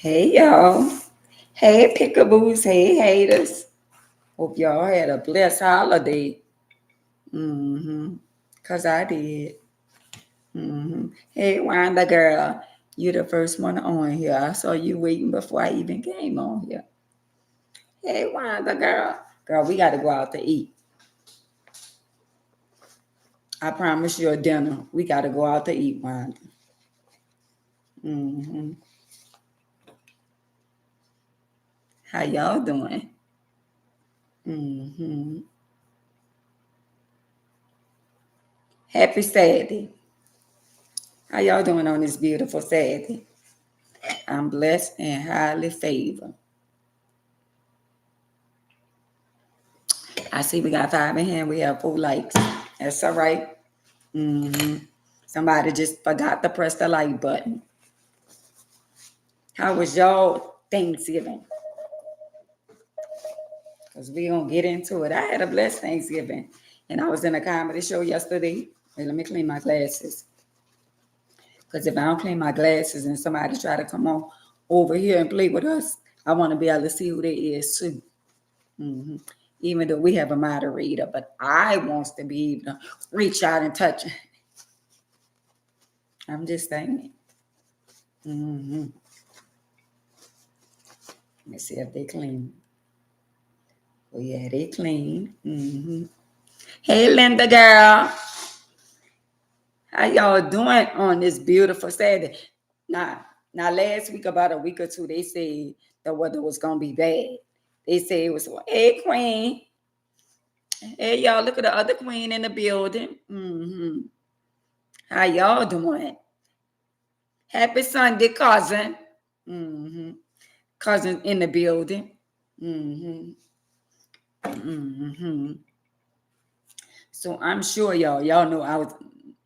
Hey y'all. Hey pickaboos. Hey haters. Hope y'all had a blessed holiday. Mm-hmm. Cause I did. Mm-hmm. Hey Wanda girl. You the first one on here. I saw you waiting before I even came on here. Hey Wanda girl. Girl, we gotta go out to eat. I promise you a dinner. We gotta go out to eat, Wanda. Mm-hmm. How y'all doing? Mm-hmm. Happy Saturday. How y'all doing on this beautiful Saturday? I'm blessed and highly favored. I see we got five in here. We have 4 likes. That's all right. Mm-hmm. Somebody just forgot to press the like button. How was y'all Thanksgiving? Because we going to get into it. I had a blessed Thanksgiving. And I was in a comedy show yesterday. Wait, let me clean my glasses. Because if I don't clean my glasses and somebody try to come on over here and play with us, I want to be able to see who they is too. Mm-hmm. Even though we have a moderator, but I wants to be able to reach out and touch. I'm just saying. Mm-hmm. Let me see if they clean. Oh yeah, they clean. Mm-hmm. Hey, Linda girl, how y'all doing on this beautiful Saturday? Now, now, last week, about a week or two, they said the weather was gonna be bad. They say it was. Hey, Queen. Hey, y'all, look at the other queen in the building. Mm-hmm. How y'all doing? Happy Sunday, cousin. Mm-hmm. Cousin in the building. Mm-hmm. Mm-hmm. So I'm sure y'all know I was.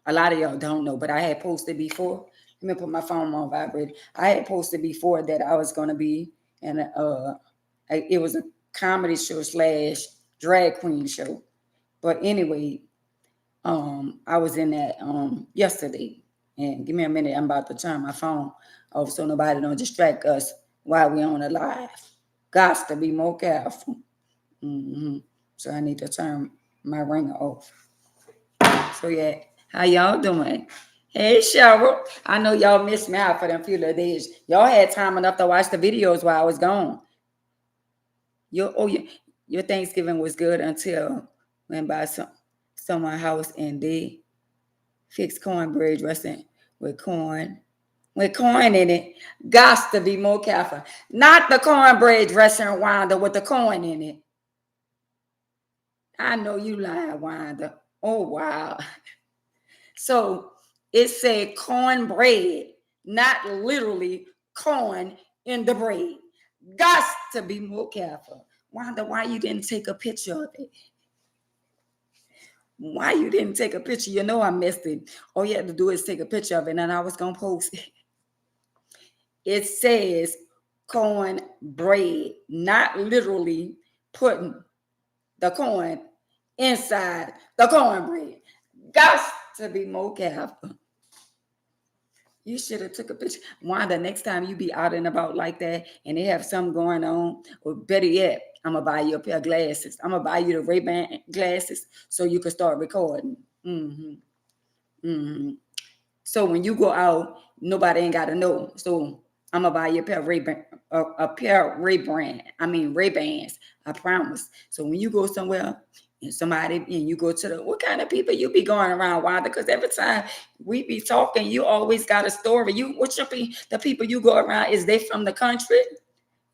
A lot of y'all don't know, but I had posted before. Let me put my phone on vibrate. I had posted before that I was gonna be in it was a comedy show slash drag queen show. But anyway, I was in that yesterday. And give me a minute, I'm about to turn my phone off so nobody don't distract us while we on the live. Got to be more careful. Hmm. So I need to turn my ringer off. So yeah, how y'all doing? Hey Cheryl, I know y'all missed me out for them few little days. Y'all had time enough to watch the videos while I was gone. Your Thanksgiving was good until went by someone's house and they fixed cornbread dressing with corn in it. Got to be more careful. Not the cornbread dressing, Wanda, with the corn in it. I know you lying, Wanda. Oh wow. So it said cornbread, not literally corn in the bread. Got to be more careful. Wanda, why you didn't take a picture of it? Why you didn't take a picture? You know I missed it. All you had to do is take a picture of it, and I was gonna post it. It says cornbread, not literally putting the corn inside the cornbread. Got to be more careful. You should have took a picture. Wanda, next time you be out and about like that and they have something going on, or better yet, I'm gonna buy you a pair of glasses. I'm gonna buy you the Ray-Ban glasses so you can start recording. Mm-hmm. Mm-hmm. So when you go out, nobody ain't gotta know. So I'm gonna buy you a pair of Ray-Ban, a pair of Ray-Bans. I promise. So when you go somewhere and somebody and you go to what kind of people you be going around, Wanda? Because every time we be talking, you always got a story. The people you go around, is they from the country?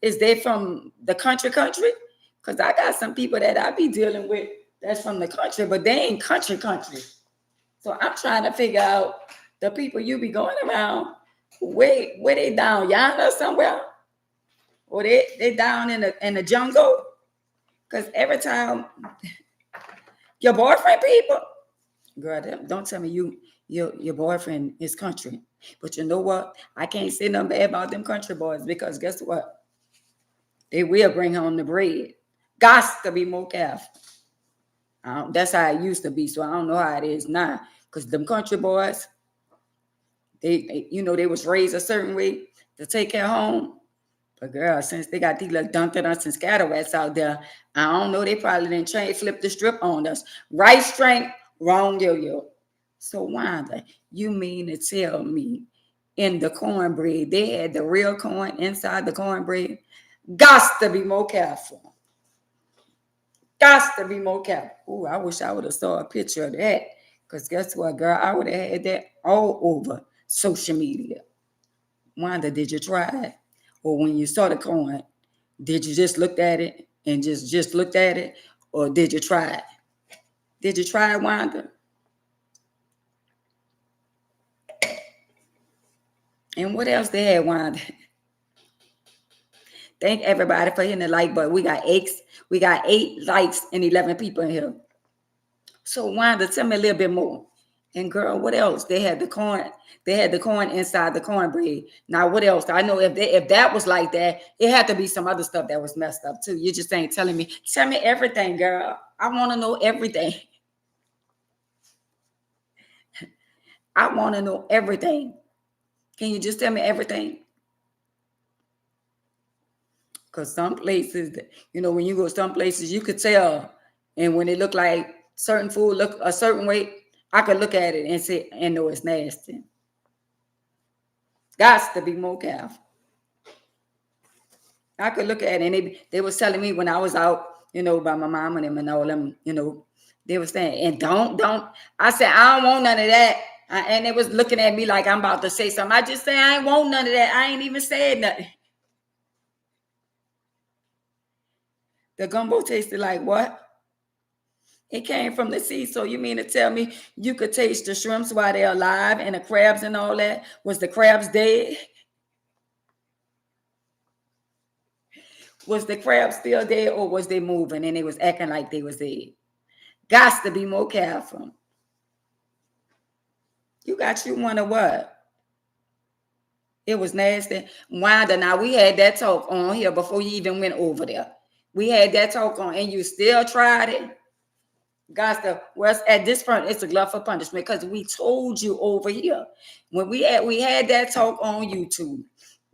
Is they from the country? Because I got some people that I be dealing with that's from the country, but they ain't country. So I'm trying to figure out the people you be going around, where they down yonder somewhere, or they down in the jungle. Because every time your boyfriend people, girl, don't tell me your boyfriend is country. But you know what? I can't say nothing bad about them country boys because guess what? They will bring home the bread. Got to be more careful. That's how it used to be, so I don't know how it is now. Because them country boys, they was raised a certain way to take care home. But girl, since they got these little Dunkin' Donuts and scatterwats out there, I don't know, they probably didn't flip the strip on us. Right strength, wrong yo-yo. So Wanda, you mean to tell me in the cornbread, they had the real corn inside the cornbread? Gots to be more careful. Gots to be more careful. Ooh, I wish I would have saw a picture of that. Because guess what, girl? I would have had that all over social media. Wanda, did you try it? Or when you saw the corn, did you just look at it and just looked at it? Or did you try it? Did you try it, Wanda? And what else they had, Wanda? Thank everybody for hitting the like button. We got 8 likes and 11 people in here. So Wanda, tell me a little bit more. And girl, what else? They had the corn. They had the corn inside the cornbread. Now, what else? I know if that was like that, it had to be some other stuff that was messed up too. You just ain't telling me. Tell me everything, girl. I want to know everything. I want to know everything. Can you just tell me everything? Because some places, when you go some places, you could tell. And when it look like certain food look a certain way, I could look at it and say, and know it's nasty. Got to be more careful. I could look at it and they was telling me when I was out, by my mom and them and all them, they was saying, and don't. I said, I don't want none of that. And they was looking at me like I'm about to say something. I just say, I ain't want none of that. I ain't even said nothing. The gumbo tasted like what? It came from the sea. So you mean to tell me you could taste the shrimps while they're alive and the crabs and all that? Was the crabs dead? Was the crab still dead or was they moving and they was acting like they was dead? Got to be more careful. You wonder what? It was nasty. Wanda, now we had that talk on here before you even went over there. We had that talk on and you still tried it. Got to, well, at this point, it's a glove for punishment because we told you over here. When we had that talk on YouTube.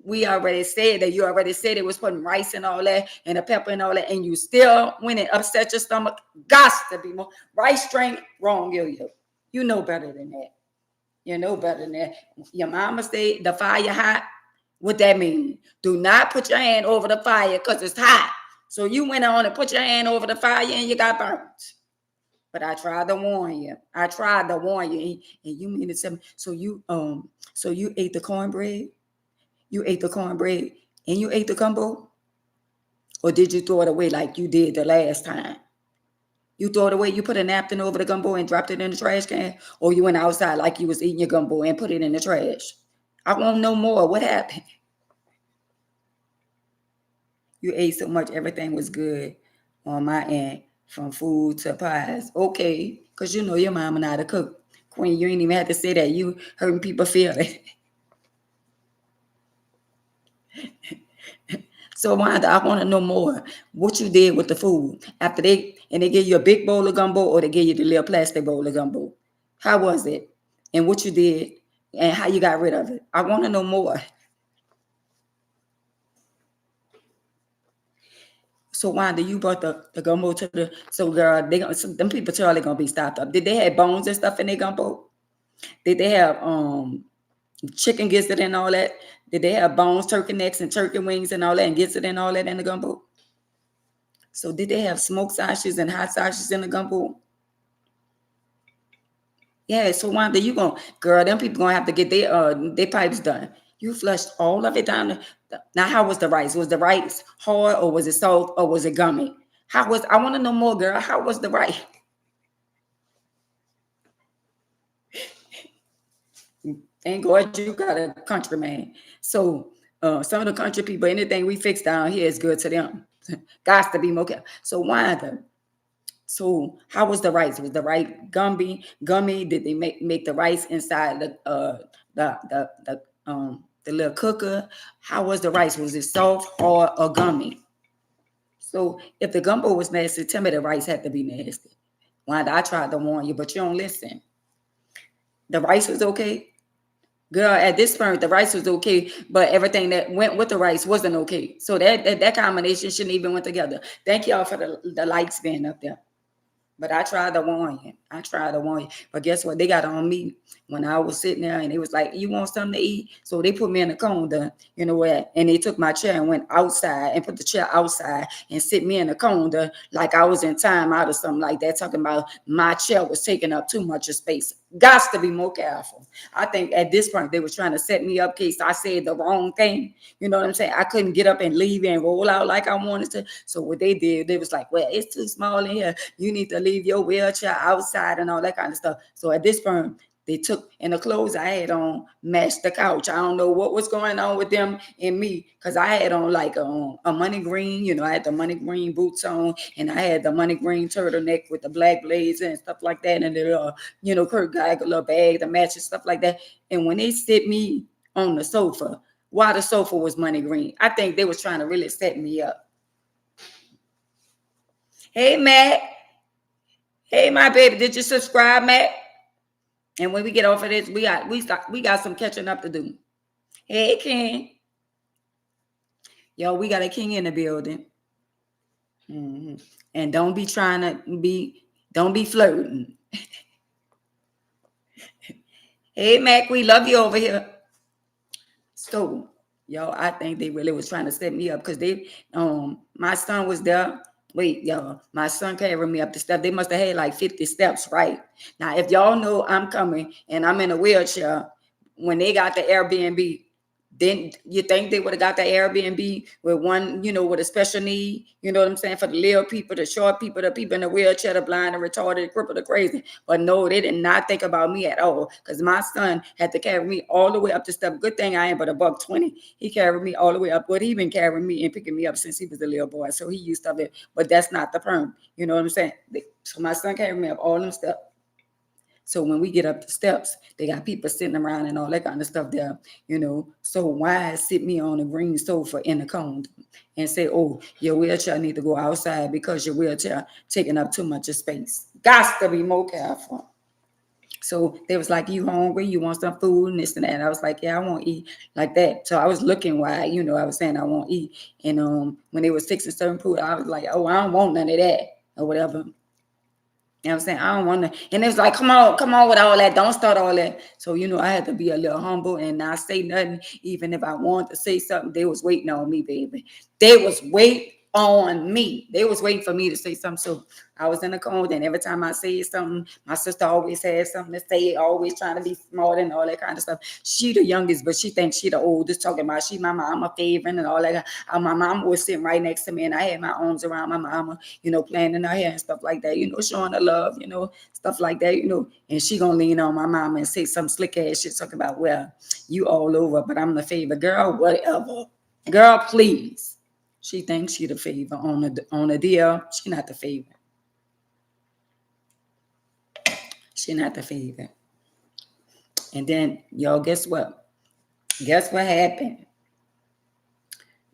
We already said that you already said it was putting rice and all that and the pepper and all that, and you still went and upset your stomach. Got to be more. Rice strength, wrong, yo. You know better than that. You know better than that. Your mama said the fire hot. What that mean? Do not put your hand over the fire because it's hot. So you went on and put your hand over the fire and you got burnt. But I tried to warn you. And you mean to tell me? So you ate the cornbread? You ate the cornbread and you ate the gumbo? Or did you throw it away like you did the last time? You throw it away, you put a napkin over the gumbo and dropped it in the trash can? Or you went outside like you was eating your gumbo and put it in the trash? I want to know more. What happened? You ate so much, everything was good on my end, from food to pies. Okay, because your mama not a cook. Queen, you ain't even have to say that. You hurting people feelings. So Wanda, I want to know more what you did with the food after they gave you a big bowl of gumbo or they gave you the little plastic bowl of gumbo. How was it? And what you did and how you got rid of it? I want to know more. So Wanda, you brought the gumbo to girl, them people tell they're gonna be stopped up. Did they have bones and stuff in their gumbo? Did they have chicken gizzard and all that? Did they have bones, turkey necks, and turkey wings and all that, and gizzard and all that in the gumbo? So did they have smoked sausages and hot sausages in the gumbo? Yeah, so Wanda, girl, them people gonna have to get their pipes done. You flushed all of it down. Now, how was the rice? Was the rice hard or was it soft or was it gummy? I want to know more, girl. How was the rice? Thank God you got a countryman. So some of the country people, anything we fix down here is good to them. Got to be more careful. So Wanda, so how was the rice? Was the rice gummy? Did they make the rice inside the little cooker? How was the rice? Was it soft, hard, or gummy? So if the gumbo was nasty, tell me the rice had to be nasty. Wanda, I tried to warn you, but you don't listen. The rice was okay. Girl, at this point, the rice was okay, but everything that went with the rice wasn't okay. So that combination shouldn't even went together. Thank y'all for the lights being up there. But I tried to warn you. I tried to warn you. But guess what? They got on me when I was sitting there and it was like, you want something to eat? So they put me in the corner, you know what? And they took my chair and went outside and put the chair outside and sit me in the corner like I was in time out or something like that, talking about my chair was taking up too much of space. Got to be more careful. I think at this point they were trying to set me up in case I said the wrong thing. You know what I'm saying? I couldn't get up and leave and roll out like I wanted to. So what they did, they was like, well, it's too small in here. You need to leave your wheelchair outside and all that kind of stuff. So at this point, they took, and the clothes I had on matched the couch. I don't know what was going on with them and me, because I had on like a money green, you know, I had the money green boots on, and I had the money green turtleneck with the black blazer and stuff like that, and the you know, Kurt Geiger little bag, the match and stuff like that. And when they sit me on the sofa, why the sofa was money green, I think they was trying to really set me up. Hey, Matt. Hey, my baby, did you subscribe, Matt? And when we get off of this, we got some catching up to do. Hey, King. Yo, we got a king in the building. Mm-hmm. And don't be trying to don't be flirting. Hey, Mac, we love you over here. So, yo, I think they really was trying to set me up because my son was there. Wait, y'all, my son carried me up the steps. They must have had like 50 steps, right? Now, if y'all know I'm coming and I'm in a wheelchair, when they got the Airbnb, then you think they would have got the Airbnb with one, you know, with a special need, you know what I'm saying, for the little people, the short people, the people in the wheelchair, the blind, the retarded, the crippled, the crazy. But no, they did not think about me at all, because my son had to carry me all the way up the step. Good thing I ain't but $120. He carried me all the way up, but he been carrying me and picking me up since he was a little boy, so he used to it. But that's not the perm, you know what I'm saying? So my son carried me up all them steps. So when we get up the steps, they got people sitting around and all that kind of stuff there, you know. So why sit me on a green sofa in the cone and say, oh, your wheelchair need to go outside because your wheelchair taking up too much of space? Got to be more careful. So they was like, you hungry? You want some food and this and that? And I was like, yeah, I want to eat like that. So I was looking why, you know, I was saying I want to eat. And when they was fixing certain food, I was like, oh, I don't want none of that or whatever. You know what I'm saying? I don't want to. And it was like, come on with all that. Don't start all that. So, you know, I had to be a little humble and not say nothing. Even if I wanted to say something, they was waiting on me, baby. They was waiting on me. They was waiting for me to say something. So I was in the corner, and every time I say something, my sister always had something to say, always trying to be smart and all that kind of stuff. She the youngest, but she thinks she the oldest, talking about she my mama favorite and all that. My mama was sitting right next to me, and I had my arms around my mama, you know, playing in her hair and stuff like that, you know, showing her love, you know, stuff like that, you know. And she gonna lean on my mama and say some slick ass shit, talking about, well, you all over, but I'm the favorite. Girl, whatever. Girl, please. She thinks she the favor on a deal. She not the favorite. She not the favorite. And then, y'all, guess what? Guess what happened?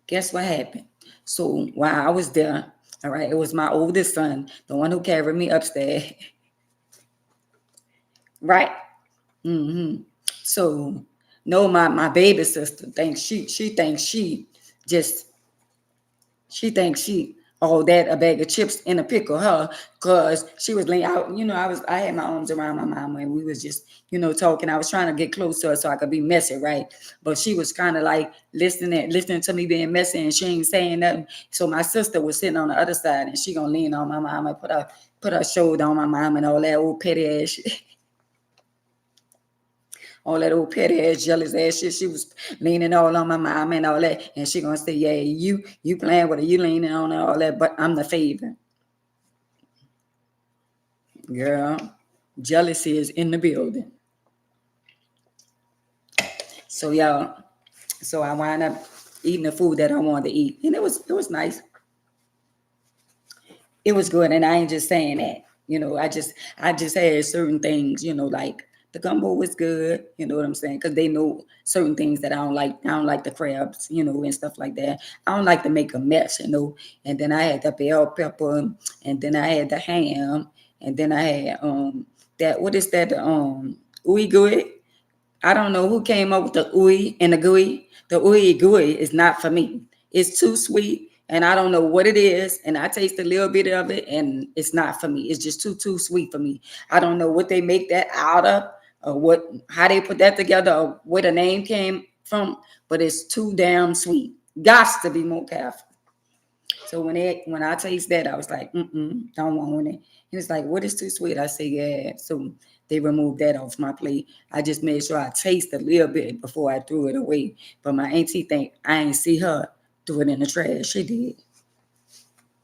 Guess what happened? So while I was there, all right, it was my oldest son, the one who carried me upstairs. Right? Mm-hmm. So, no, my baby sister thinks she thinks she just She thinks she all that a bag of chips in a pickle, her, because she was laying out. You know, I had my arms around my mama and we was just, you know, talking. I was trying to get close to her so I could be messy, right? But she was kind of like listening to me being messy, and she ain't saying nothing. So my sister was sitting on the other side, and she gonna lean on my mama, put her shoulder on my mom and all that old petty ass shit. All that old petty ass, jealous ass shit. She was leaning all on my mom and all that. And she gonna say, yeah, you playing with her, you leaning on her, all that, but I'm the favorite. Girl, jealousy is in the building. So y'all, so I wound up eating the food that I wanted to eat. And it was nice. It was good. And I ain't just saying that. You know, I just had certain things, you know, like the gumbo was good, you know what I'm saying? Because they know certain things that I don't like. I don't like the crabs, you know, and stuff like that. I don't like to make a mess, you know. And then I had the bell pepper, and then I had the ham, and then I had that, what is that? Ooey gooey. I don't know who came up with the ooey and the gooey. The ooey gooey is not for me. It's too sweet, and I don't know what it is. And I taste a little bit of it, and it's not for me. It's just too sweet for me. I don't know what they make that out of, or what how they put that together, or where the name came from. But it's too damn sweet. Gots to be more careful. So when I taste that, I was like, don't want it. He was like, what is too sweet? I said, yeah. So they removed that off my plate. I just made sure I taste a little bit before I threw it away. But my auntie think I ain't see her threw it in the trash. She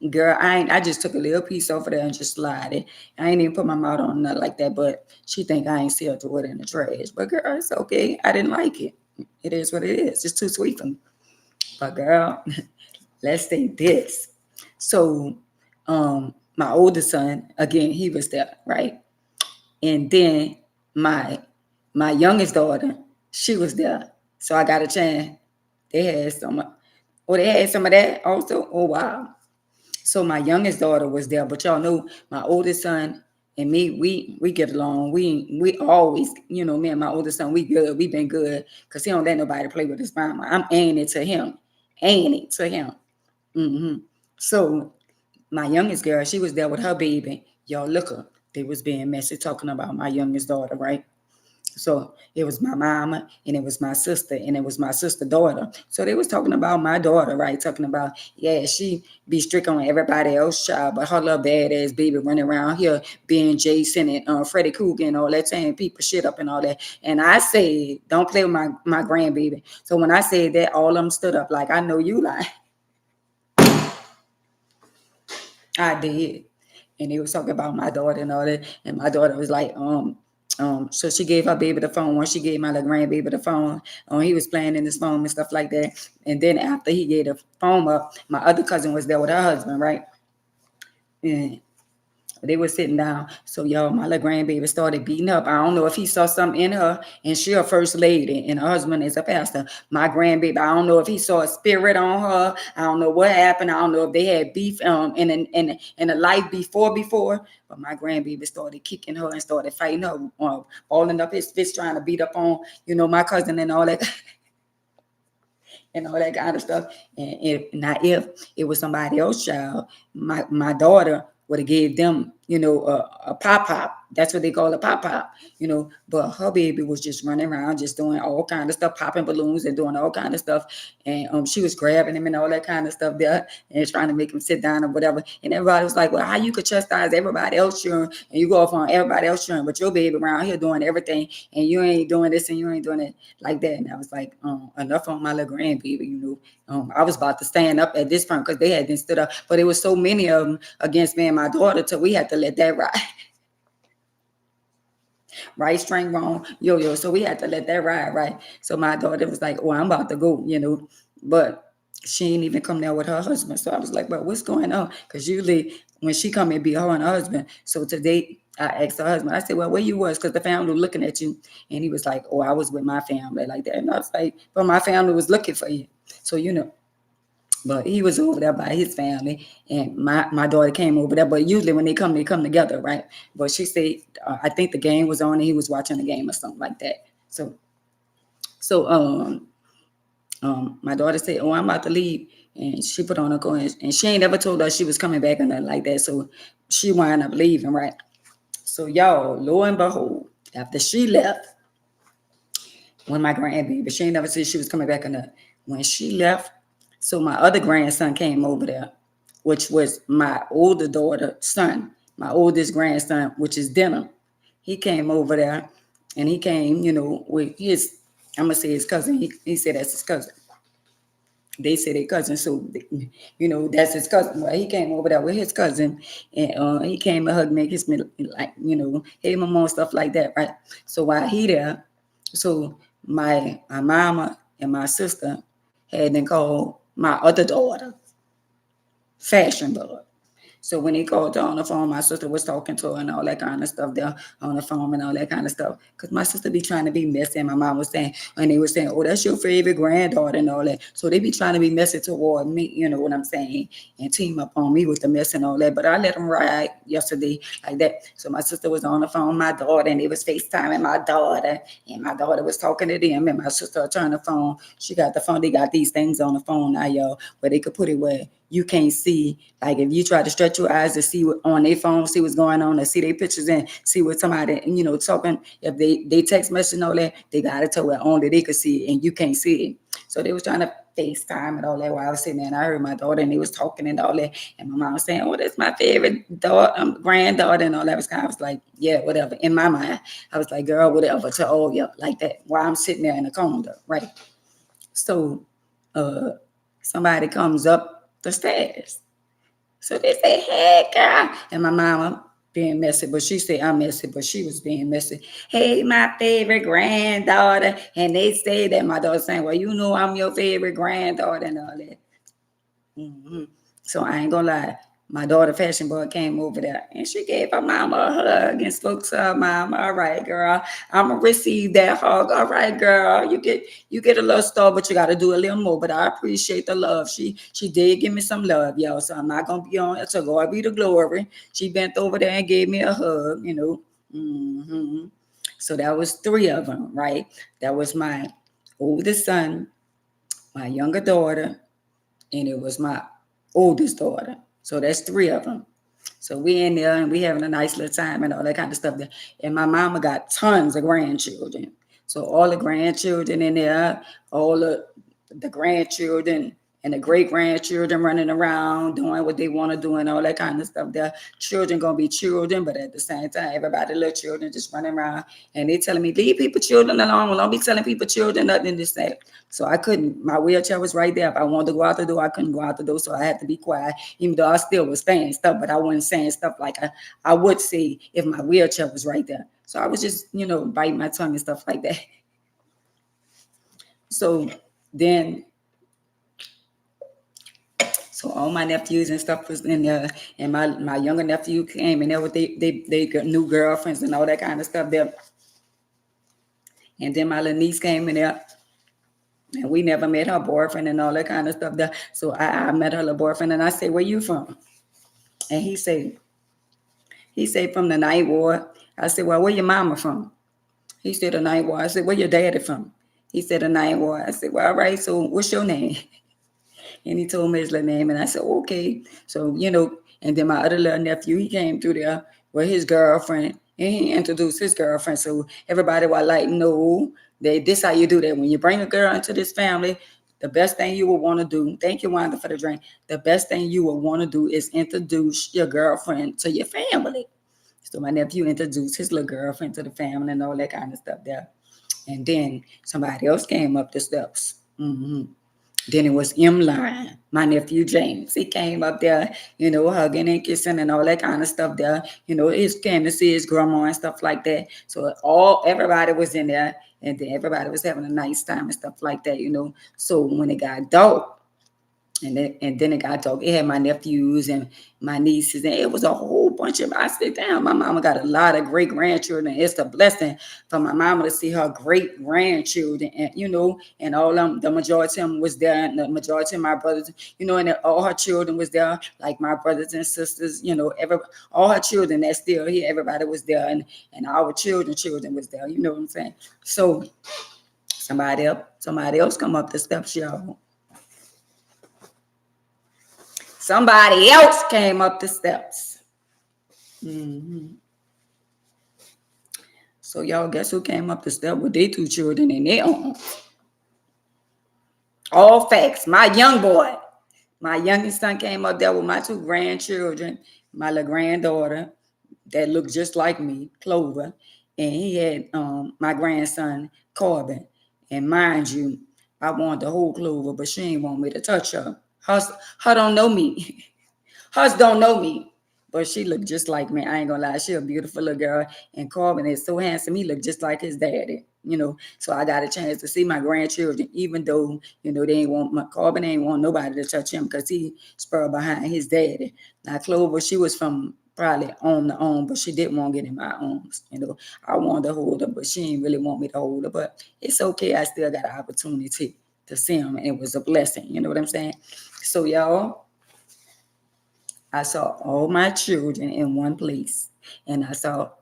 did. Girl, I just took a little piece off of there and just slide it. I ain't even put my mouth on nothing like that, but she think I ain't see her throw it in the trash. But girl, it's okay. I didn't like it. It is what it is. It's too sweet for me. But girl, let's say this. So my oldest son, again, he was there, right? And then my my youngest daughter, she was there. So I got a chance. They had some they had some of that also. Oh wow. So my youngest daughter was there, but y'all know my oldest son and me, we get along. We always, me and my oldest son, we good. We been good because he don't let nobody play with his mama. I'm ain't it to him, ain't it to him. hmm So my youngest girl, she was there with her baby. Y'all look up. They was being messy talking about my youngest daughter, right? So it was my mama and it was my sister and it was my sister daughter. So they was talking about my daughter, right? Talking about, yeah, she be strict on everybody else child, but her little badass baby running around here being Jason and Freddy Krueger and all that, tearing people shit up and all that. And I said, don't play with my grandbaby. So when I said that, all of them stood up like, I know you lie. I did. And they was talking about my daughter and all that. And my daughter was like, so she gave her baby the phone. Once she gave my little grandbaby the phone, he was playing in his phone and stuff like that. And then after he gave the phone up, my other cousin was there with her husband, right? And they were sitting down. So y'all, my little grandbaby started beating up. I don't know if he saw something in her, and she a first lady, and her husband is a pastor. My grandbaby, I don't know if he saw a spirit on her. I don't know what happened. I don't know if they had beef in a life before. But my grandbaby started kicking her and started fighting her, balling up his fist, trying to beat up on, my cousin and all that. And all that kind of stuff. And if it was somebody else's child, my daughter would have gave them, a pop. That's what they call a pop. But her baby was just running around, just doing all kind of stuff, popping balloons and doing all kind of stuff. And she was grabbing him and all that kind of stuff there and trying to make him sit down or whatever. And everybody was like, well, how you could chastise everybody else children and you go off on everybody else children, but your baby around here doing everything and you ain't doing this and you ain't doing it like that. And I was like, enough on my little grandbaby, I was about to stand up at this point because they hadn't stood up, but it was so many of them against me and my daughter till we had to let that ride. Right, string wrong, yo. So we had to let that ride, right? So my daughter was like, oh, I'm about to go, but she ain't even come there with her husband. So I was like, but what's going on? Because usually when she come and be her and her husband. So today I asked her husband, I said, well, where you was? Because the family was looking at you. And he was like, oh, I was with my family like that. And I was like, but my family was looking for you. So, but he was over there by his family, and my daughter came over there. But usually when they come together, right? But she said, I think the game was on, and he was watching the game or something like that. So my daughter said, "Oh, I'm about to leave," and she put on her coat, and she ain't ever told us she was coming back or nothing like that. So she wound up leaving, right? So y'all, lo and behold, after she left, when my grandbaby, she ain't never said she was coming back or nothing. When she left, so my other grandson came over there, which was my older daughter's son, my oldest grandson, which is Denham. He came over there and he came, with his, I'm going to say his cousin. He said that's his cousin. They say their cousin, so, that's his cousin. Well, he came over there with his cousin and he came and hugged me, kissed me, like, hey, mama, stuff like that, right? So while he there, so my mama and my sister had been called my other daughter Fashion Bug. So when he called her on the phone, my sister was talking to her and all that kind of stuff there on the phone and all that kind of stuff. Because my sister be trying to be messy. And my mom was saying, and they were saying, oh, that's your favorite granddaughter and all that. So they be trying to be messy toward me, you know what I'm saying, and team up on me with the mess and all that. But I let them ride yesterday like that. So my sister was on the phone with my daughter, and they was FaceTiming my daughter, and my daughter was talking to them, and my sister turned the phone. She got the phone. They got these things on the phone now, y'all, where they could put it where you can't see. Like if you try to stretch your eyes to see what on their phone, see what's going on, or see their pictures and see what somebody, you know, talking. If they text message and all that, they got it to where only they could see it and you can't see it. So they was trying to FaceTime and all that while I was sitting there, and I heard my daughter and they was talking and all that, and my mom was saying, "Oh, that's my favorite daughter, granddaughter," and all that. I was like, "Yeah, whatever." In my mind, I was like, "Girl, whatever." To all yeah, like that. While I'm sitting there in the corner, right? So, uh, somebody comes up the stairs. So they say, "Hey, girl," and my mama being messy, but she said I'm messy, but she was being messy. "Hey, my favorite granddaughter," and they say that my daughter saying, "Well, you know I'm your favorite granddaughter," and all that. Mm-hmm. So I ain't gonna lie. My daughter Fashion Boy came over there and she gave her mama a hug and spoke to her mama. "All right, girl. I'm gonna receive that hug. All right, girl. You get a little star, but you gotta do a little more. But I appreciate the love. She did give me some love, y'all. So I'm not gonna be on it. So God be the glory. She bent over there and gave me a hug, you know. Mm-hmm. So that was three of them, right? That was my oldest son, my younger daughter, and it was my oldest daughter. So that's three of them. So we in there and we having a nice little time and all that kind of stuff there. And my mama got tons of grandchildren. So all the grandchildren in there, all the grandchildren and the great grandchildren running around doing what they want to do and all that kind of stuff there. Children gonna be children, but at the same time, everybody little children just running around and they telling me, "Leave people children alone. Don't be telling people children nothing to say." So I couldn't, my wheelchair was right there. If I wanted to go out the door, I couldn't go out the door. So I had to be quiet, even though I still was saying stuff, but I wasn't saying stuff like I would say if my wheelchair was right there. So I was just, biting my tongue and stuff like that. So then, so all my nephews and stuff was in there, and my younger nephew came and there with they got new girlfriends and all that kind of stuff there. And then my little niece came in there, and we never met her boyfriend and all that kind of stuff there. So I met her little boyfriend, and I said, "Where you from?" And he said, "From the Ninth Ward." I said, "Well, where your mama from?" He said, "The Ninth Ward." I said, "Where your daddy from?" He said, "The Ninth Ward." I said, "Well, all right, so what's your name?" And he told me his little name, and I said, "Okay." So, and then my other little nephew, he came through there with his girlfriend, and he introduced his girlfriend. So everybody was like, "No, this how you do that. When you bring a girl into this family, the best thing you will want to do," thank you, Wanda, for the drink. "The best thing you will want to do is introduce your girlfriend to your family." So my nephew introduced his little girlfriend to the family and all that kind of stuff there. And then somebody else came up the steps. Mm-hmm. Then it was M-Line, my nephew James. He came up there, hugging and kissing and all that kind of stuff there. He came to see his grandma and stuff like that. So everybody was in there, and then everybody was having a nice time and stuff like that. So when it got dark, and then it got dark, it had my nephews and my nieces, and it was a whole bunch of. I said, "Damn, my mama got a lot of great grandchildren. It's a blessing for my mama to see her great grandchildren," and all them, the majority of them was there, and the majority of my brothers, and all her children was there, like my brothers and sisters, all her children that's still here, everybody was there, and our children was there. You know what I'm saying? So somebody else come up the steps, y'all. Somebody else came up the steps. Mm-hmm. So y'all guess who came up the steps with their two children in their arms? All facts. My young boy, my youngest son came up there with my two grandchildren, my little granddaughter that looked just like me, Clover, and he had my grandson, Corbin. And mind you, I wanted to hold Clover, but she ain't want me to touch her. Her don't know me. Hers don't know me, but she looked just like me. I ain't gonna lie, she a beautiful little girl. And Corbin is so handsome. He looked just like his daddy, you know. So I got a chance to see my grandchildren, even though, you know, they ain't want Corbin ain't want nobody to touch him because he spurred behind his daddy. Now Clover, she was from probably on the own, but she didn't want to get in my arms. You know, I wanted to hold her, but she didn't really want me to hold her. But it's okay. I still got an opportunity to see him, and it was a blessing. You know what I'm saying? So y'all, I saw all my children in one place, and I saw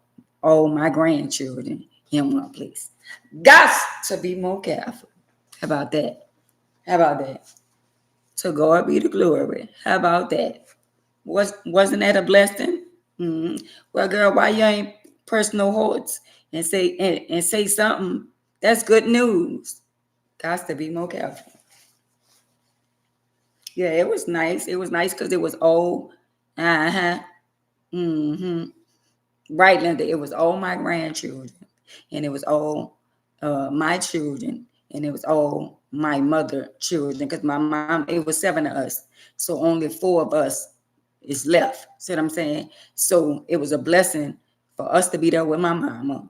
all my grandchildren in one place. Got to be more careful. How about that? How about that? To God be the glory. How about that? Wasn't that a blessing? Mm-hmm. Well, girl, why you ain't personal hearts and say something? That's good news. Got to be more careful. Yeah, it was nice. It was nice because it was all, uh-huh, mm-hmm. Right, Linda. It was all my grandchildren, and it was all my children, and it was all my mother children. Because my mom, it was 7 of us, so only 4 of us is left. See what I'm saying? So it was a blessing for us to be there with my mama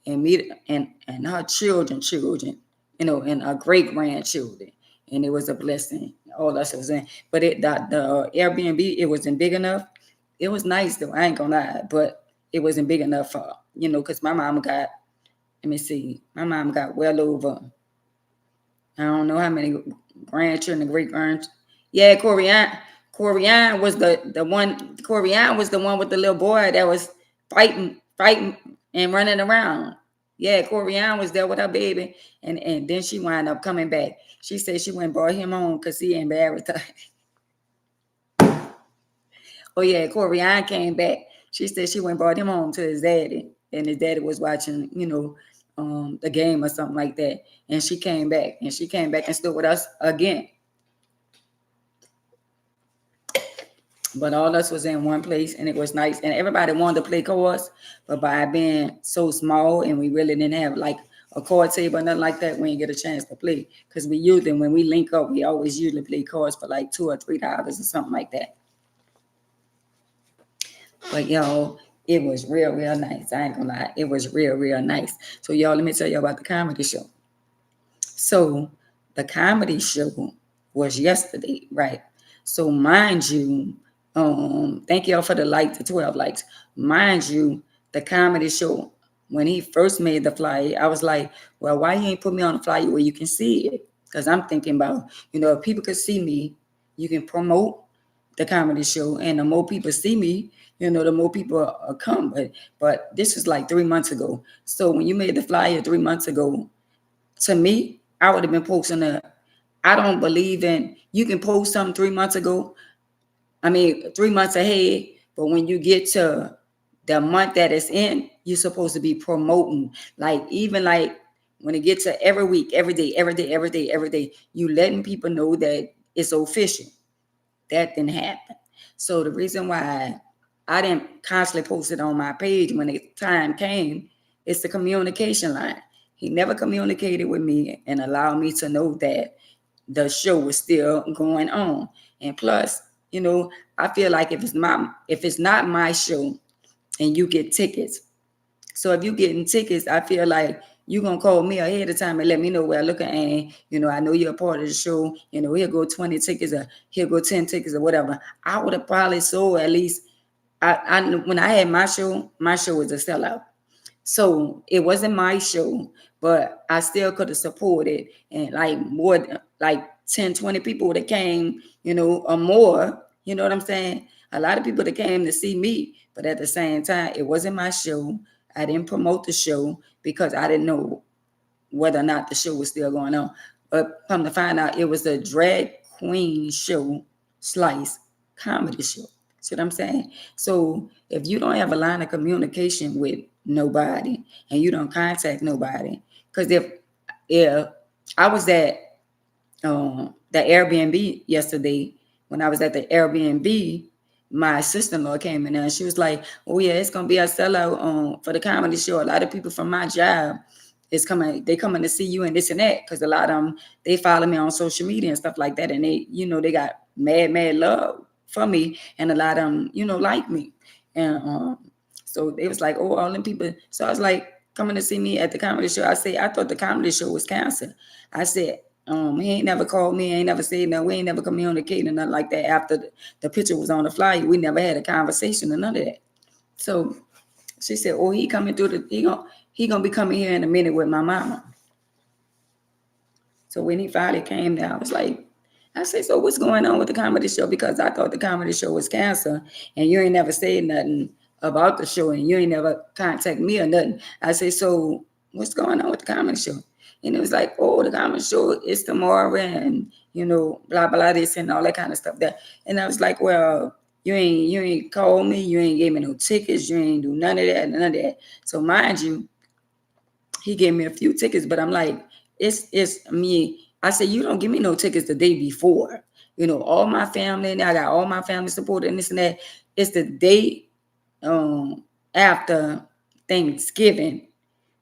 and me and her children, you know, and our great grandchildren. And it was a blessing. All us was in. But the Airbnb, it wasn't big enough. It was nice though, I ain't gonna lie, but it wasn't big enough for, you know, because my mom got, let me see, my mom got well over, I don't know how many grandchildren, great grandchildren. Yeah, Corian was the one. Corian was the one with the little boy that was fighting and running around. Yeah, Corian was there with her baby, and then she wound up coming back. She said she went and brought him home because he embarrassed her. Oh yeah, Corian came back. She said she went and brought him home to his daddy, and his daddy was watching, you know, the game or something like that. And she came back, and stood with us again. But all us was in one place, and it was nice, and everybody wanted to play cards, but by being so small and we really didn't have like a card table or nothing like that, we didn't get a chance to play, because we usually, when we link up, we always usually play cards for like $2 or $3 or something like that. But y'all, it was real nice. I ain't gonna lie, it was real nice. So y'all, let me tell you about the comedy show. So the comedy show was yesterday, right? So mind you, thank y'all for the 12 likes. Mind you, the comedy show, when he first made the flyer, I was like, well, why you ain't put me on the flyer where you can see it? Because I'm thinking about, you know, if people could see me, you can promote the comedy show, and the more people see me, you know, the more people come. But this was like 3 months ago. So when you made the flyer 3 months ago, to me, I would have been posting I don't believe in, you can post something 3 months ago, 3 months ahead, but when you get to the month that it's in, you're supposed to be promoting. Like, even like when it gets to every week, every day, you letting people know that it's official. That didn't happen. So the reason why I didn't constantly post it on my page when the time came is the communication line. He never communicated with me and allowed me to know that the show was still going on. And plus, you know, I feel like if it's not my show and you get tickets, so if you getting tickets, I feel like you're gonna call me ahead of time and let me know where I'm looking, and you know, I know you're a part of the show, you know, here go 20 tickets or here go 10 tickets or whatever. I would have probably sold at least, I when I had my show was a sellout. So it wasn't my show, but I still could have supported, and like more like 10, 20 people that came, you know, or more, you know what I'm saying? A lot of people that came to see me, but at the same time, it wasn't my show. I didn't promote the show because I didn't know whether or not the show was still going on. But come to find out, it was a drag queen show, slice comedy show. See what I'm saying? So if you don't have a line of communication with nobody and you don't contact nobody, because if I was at the Airbnb yesterday, when I was at the Airbnb, my sister-in-law came in there and she was like, oh yeah, it's gonna be a sellout for the comedy show. A lot of people from my job is coming, they coming to see you and this and that, because a lot of them, they follow me on social media and stuff like that, and they, you know, they got mad love for me, and a lot of them, like me. And so it was like, oh, all them people. So I was like, coming to see me at the comedy show. I said, I thought the comedy show was cancer. I said, he ain't never called me, ain't never said no, we ain't never communicated or nothing like that. After the picture was on the flyer, we never had a conversation or none of that. So she said, oh, he coming through he gonna be coming here in a minute with my mama. So when he finally came there, I said, so what's going on with the comedy show? Because I thought the comedy show was cancer, and you ain't never said nothing about the show, and you ain't never contact me or nothing. I said, so what's going on with the comedy show? And it was like, oh, the comedy show is tomorrow, and blah blah this and all that kind of stuff there. And I was like, well, you ain't called me, you ain't gave me no tickets, you ain't do none of that. So mind you, he gave me a few tickets, but I'm like, it's me. I said, you don't give me no tickets the day before. All my family, and I got all my family support and this and that. It's the day after Thanksgiving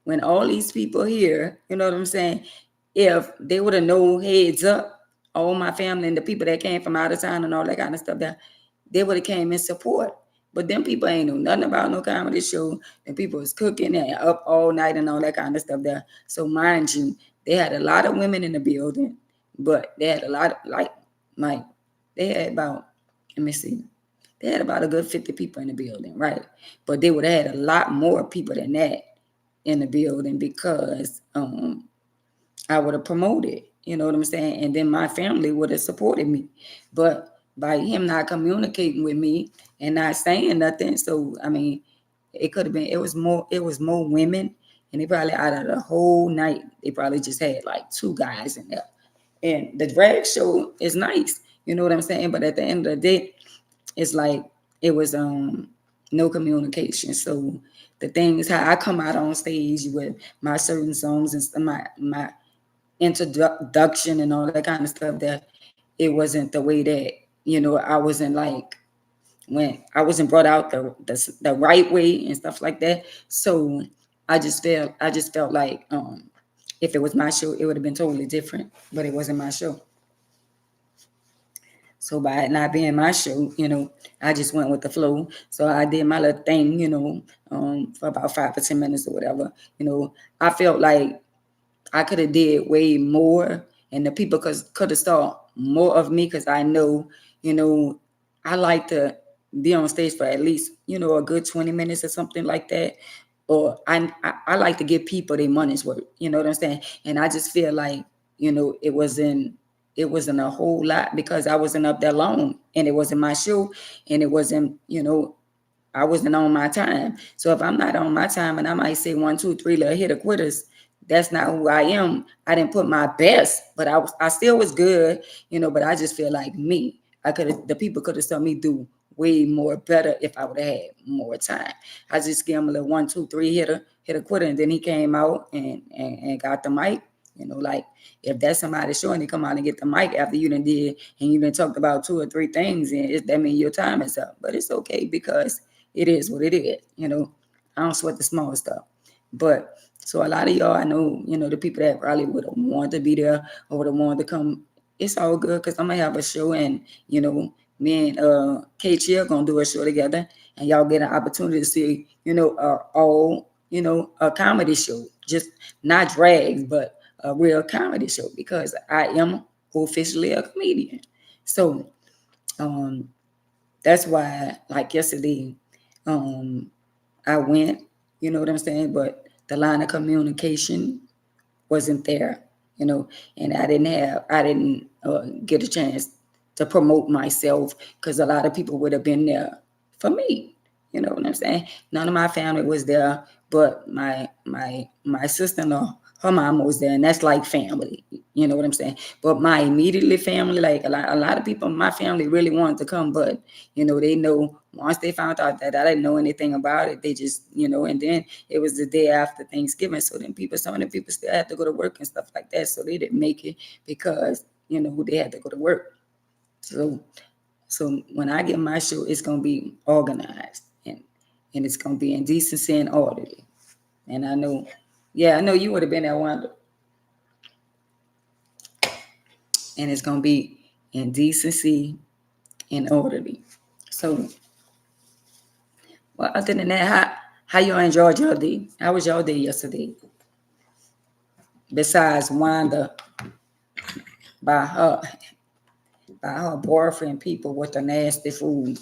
when all these people here, you know what I'm saying? If they would have known heads up, all my family and the people that came from out of town and all that kind of stuff, they would have came in support. But them people ain't know nothing about no comedy show. The people was cooking and up all night and all that kind of stuff there. So mind you, they had a lot of women in the building, but they had a lot of they had about, let me see, they had about a good 50 people in the building, right? But they would have had a lot more people than that in the building because I would have promoted, you know what I'm saying? And then my family would have supported me. But by him not communicating with me and not saying nothing, so I mean, it was more women, and they probably out of the whole night, they probably just had like 2 guys in there. And the drag show is nice, you know what I'm saying? But at the end of the day, it's like it was no communication. So the thing is how I come out on stage with my certain songs and my introduction and all that kind of stuff, that it wasn't the way that I wasn't like when I wasn't brought out the right way and stuff like that. So I just felt like if it was my show, it would have been totally different, but it wasn't my show. So by it not being my show, I just went with the flow. So I did my little thing, for about 5 or 10 minutes or whatever. I felt like I could have did way more, and the people could have saw more of me, because I know, I like to be on stage for at least a good 20 minutes or something like that. Or I like to give people their money's worth. You know what I'm saying? And I just feel like it wasn't a whole lot, because I wasn't up there long, and it wasn't my show, and it wasn't I wasn't on my time. So if I'm not on my time, and I might say 1, 2, 3 little hitter quitters, that's not who I am. I didn't put my best, but I still was good, but I just feel like me. The people could have saw me do way more better if I would have had more time. I just gave him a little 1, 2, 3 hitter quitter, and then he came out and got the mic. Like if that's somebody's show and they come out and get the mic after you done did and you done talked about 2 or 3 things, and that means your time is up. But it's okay, because it is what it is. I don't sweat the small stuff. But so a lot of y'all, I know, the people that probably would have wanted to be there or would have wanted to come, it's all good, because I'm going to have a show, and, me and Kate are going to do a show together, and y'all get an opportunity to see, a comedy show, just not drags, but a real comedy show, because I am officially a comedian. So that's why, like yesterday, I went, you know what I'm saying? But the line of communication wasn't there, and I didn't get a chance to promote myself, because a lot of people would have been there for me. You know what I'm saying? None of my family was there, but my sister-in-law, her mom was there, and that's like family. You know what I'm saying? But my immediately family, like a lot of people in my family really wanted to come, but they know once they found out that I didn't know anything about it, they just, and then it was the day after Thanksgiving. So then some of the people still had to go to work and stuff like that. So they didn't make it because, they had to go to work. So when I get my show, it's going to be organized, and it's going to be in decency and orderly. And I know you would have been there, Wanda. And it's going to be in decency and orderly. So, well, other than that, how you enjoyed your day? How was your day yesterday? Besides Wanda by her boyfriend people with the nasty food.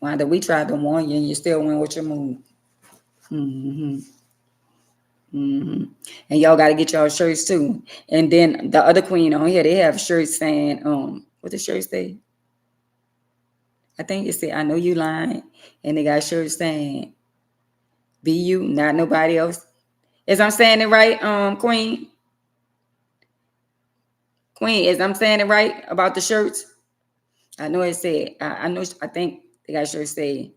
Wanda, we tried to warn you and you still went with your mood. Mm-hmm. Mm-hmm. And y'all got to get y'all shirts too. And then the other queen on here, they have shirts saying, what the shirt say? I think it said, I know you lying. And they got shirts saying, be you, not nobody else. Is I'm saying it right, Queen? Queen, is I'm saying it right about the shirts? I know it said, I think they got shirts say,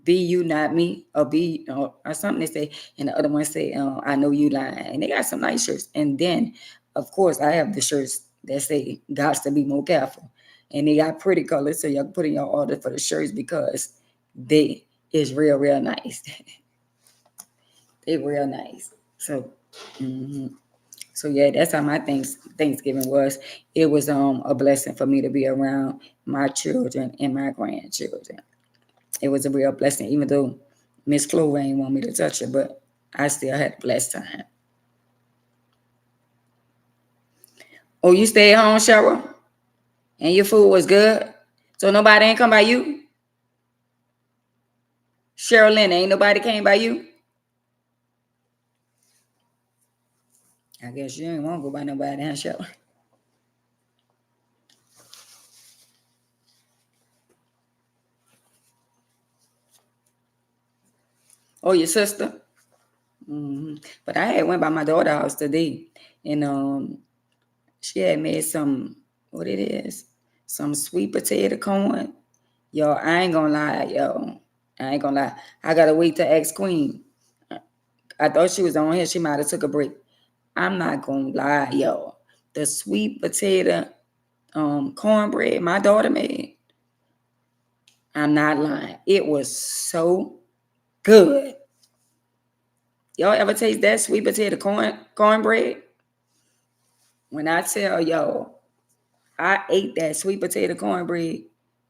be you, not me, or be, or something they say. And the other one say, I know you lying. And they got some nice shirts. And then, of course, I have the shirts that say, Gots to be more careful. And they got pretty colors, so y'all put in your order for the shirts because they is real, real nice. They real nice. So, so yeah, that's how my Thanksgiving was. It was a blessing for me to be around my children and my grandchildren. It was a real blessing, even though Miss Clover ain't want me to touch her, but I still had a blessed time. Oh, you stayed home, Cheryl? And your food was good? So nobody ain't come by you? Sherilyn, ain't nobody came by you? I guess you ain't want to go by nobody, huh, Cheryl? Oh, your sister? Mm-hmm. But I had went by my daughter's house today, and she had made some, what it is, some sweet potato corn. Yo, I ain't gonna lie, yo. I ain't gonna lie. I gotta wait to ask Queen. I thought she was on here. She might have took a break. I'm not gonna lie, yo. The sweet potato cornbread my daughter made. I'm not lying. It was so good. Y'all ever taste that sweet potato cornbread? When I tell y'all, I ate that sweet potato cornbread,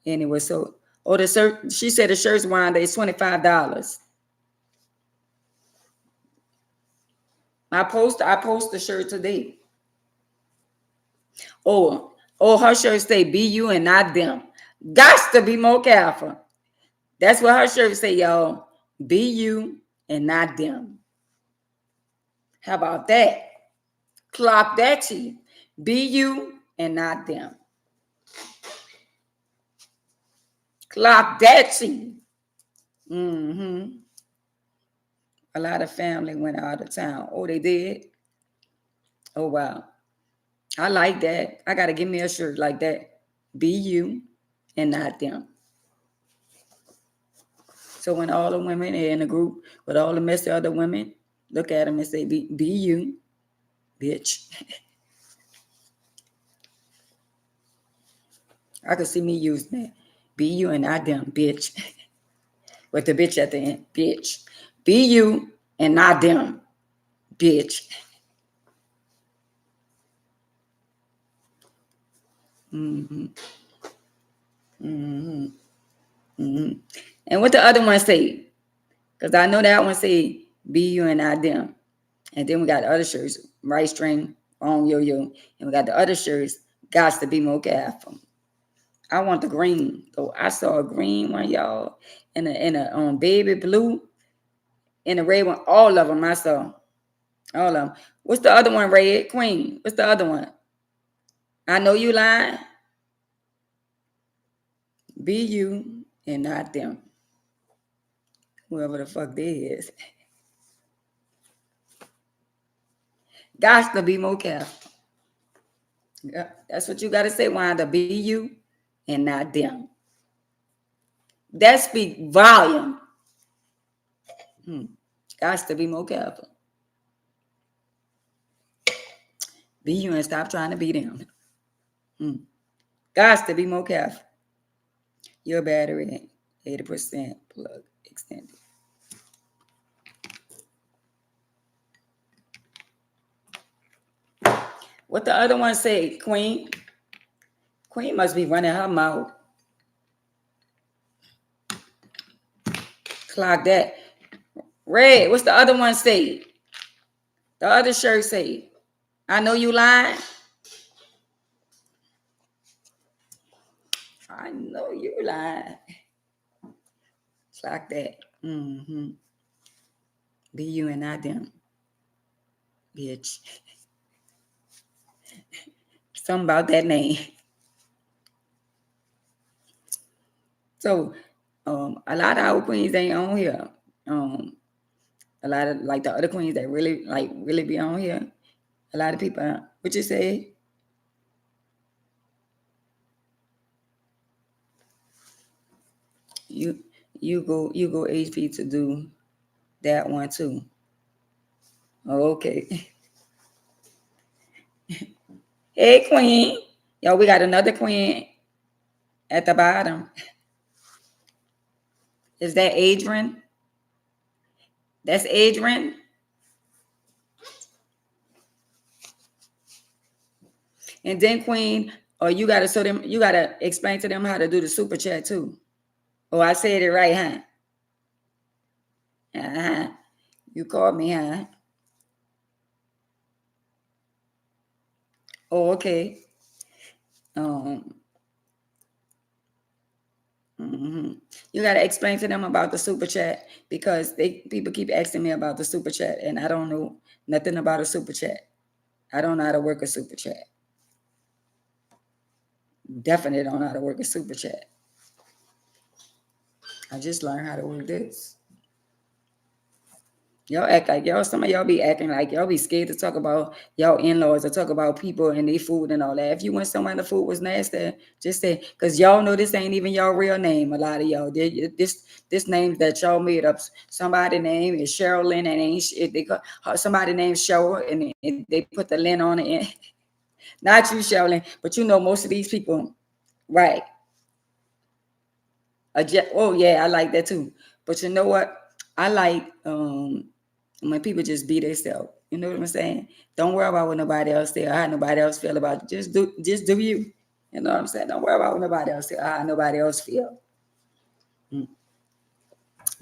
and it was so. Oh, the shirt. She said the shirt's Wanda is $25. I post the shirt today. Her shirt say be you and not them. Got to be more careful. That's what her shirt say, y'all. Be you and not them. How about that? Clock that T. Be you and not them. Clock that T. Mm-hmm. A lot of family went out of town. Oh, they did? Oh, wow. I like that. I got to give me a shirt like that. Be you and not them. So when all the women are in a group with all the messy other women, look at them and say, be you, bitch. I could see me using that. Be you and not them, bitch. With the bitch at the end, bitch. Be you and not them, bitch. Mm-hmm. Mm-hmm. Mm-hmm. And what the other one say? Because I know that one say, be you and not them. And then we got the other shirts, right string, on yo-yo. And we got the other shirts, got to be more careful. I want the green. So I saw a green one, y'all, and a baby blue, and a red one. All of them I saw. All of them. What's the other one, Red? Queen. What's the other one? I know you lying. Be you and not them. Whoever the fuck they is. Got to be more careful. Yeah, that's what you got to say, Wanda. Be you and not them. That speak volume. Got to be more careful. Be you and stop trying to be them. Got to be more careful. Your battery 80% plug extended. What the other one say, Queen? Queen must be running her mouth. Clock that. Red, what's the other one say? The other shirt say, I know you lying. I know you lying. Clock that. Mm-hmm. Be you and not them. Bitch. Something about that name. So, a lot of our queens ain't on here. A lot of like the other queens that really be on here. A lot of people. What you say? You go HP to do that one too. Okay. Hey queen. Yo, we got another queen at the bottom. Is that Adrian? That's Adrian. And then Queen, or you gotta explain to them how to do the super chat too. Oh, I said it right, huh? Uh-huh. You called me, huh? Oh, okay. Mm-hmm. You gotta explain to them about the super chat because people keep asking me about the super chat, and I don't know nothing about a super chat. I don't know how to work a super chat. Definitely don't know how to work a super chat. I just learned how to work this. Y'all act like some of y'all be acting like y'all be scared to talk about y'all in-laws or talk about people and their food and all that. If you went somewhere and the food was nasty, just say, because y'all know this ain't even y'all real name. A lot of y'all, this name that y'all made up. Somebody name is Sherilyn and ain't they got somebody named Cheryl and they put the Lynn on it. Not you, Sherilyn, but you know most of these people, right? Oh yeah, I like that too. But you know what? I like when people just be themselves. You know what I'm saying? Don't worry about what nobody else say or how nobody else feel about it. Just do you. You know what I'm saying? Don't worry about what nobody else say or how nobody else feel.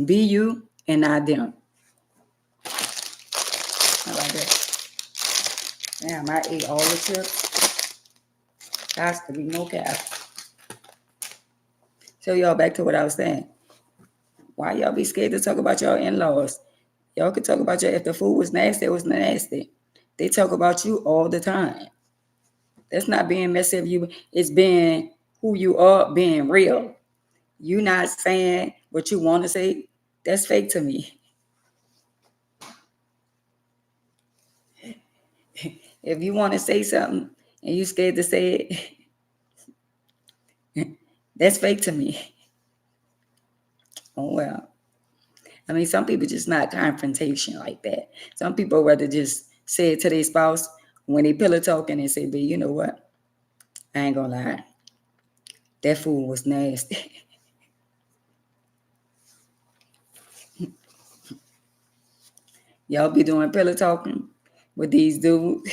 Be you and not them. How about that? Damn, I ate all the chips. Has to be no cap. So y'all back to what I was saying. Why y'all be scared to talk about your in-laws? Y'all could talk about if the food was nasty, it was nasty. They talk about you all the time. That's not being messy of you. It's being who you are, being real. You not saying what you want to say. That's fake to me. If you want to say something and you scared to say it, that's fake to me. Oh well. I mean, some people just not confrontation like that. Some people rather just say it to their spouse when they pillow talking and say, "But you know what? I ain't gonna lie. That food was nasty." Y'all be doing pillow talking with these dudes.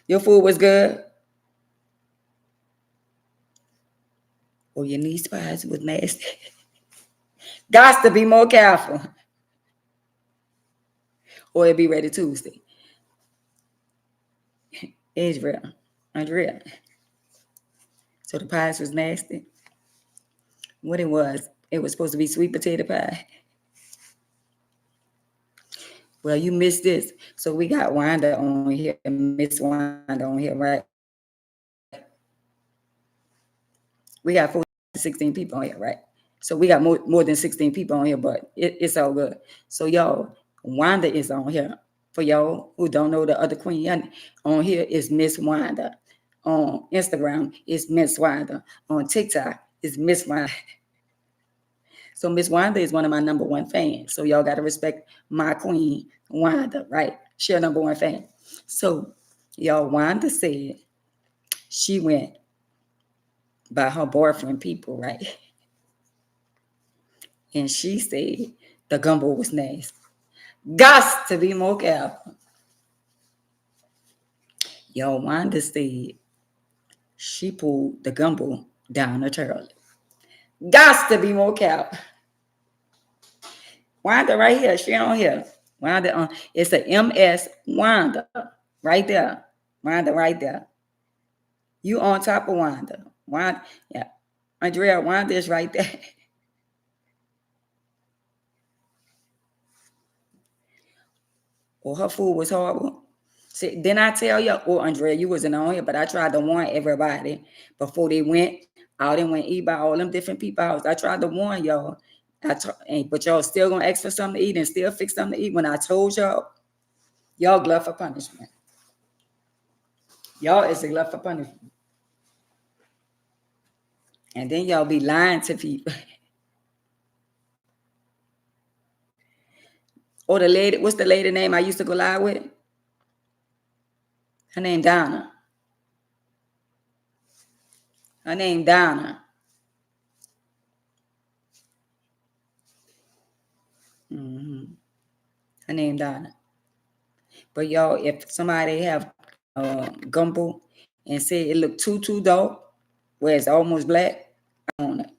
Your food was good. Or your niece pies was nasty. Got to be more careful. Or it'll be ready Tuesday. Israel. Andrea. So the pies was nasty. What it was supposed to be sweet potato pie. Well, you missed this. So we got Wanda on here, Miss Wanda on here, right? We got 16 people on here, right? So we got more than 16 people on here, but it's all good. So y'all, Wanda is on here. For y'all who don't know the other queen on here is Miss Wanda. On Instagram is Miss Wanda. On TikTok is Miss Wanda. So Miss Wanda is one of my number one fans. So y'all got to respect my queen, Wanda, right? She a number one fan. So y'all, Wanda said she went by her boyfriend people, right? And she said the gumbo was nasty. Got to be more careful. Y'all, Wanda said she pulled the gumbo down the toilet. Got to be more careful. Wanda right here. She on here. Wanda on. It's a MS Wanda right there. Wanda right there. You on top of Wanda. Wanda, yeah. Andrea, Wanda is right there. Well, her food was horrible. See, didn't I tell you? Oh, Andrea, you wasn't on here, but I tried to warn everybody before they went out and went eat by all them different people house. I tried to warn y'all. But y'all still gonna ask for something to eat and still fix something to eat when I told y'all glove for punishment. Y'all is a glove for punishment. And then y'all be lying to people. Or the lady, what's the lady name I used to go lie with? Her name Donna. Her name Donna. Mm-hmm. Her name Donna. But y'all, if somebody have gumbo and say it look too dark, where it's almost black, I don't want it.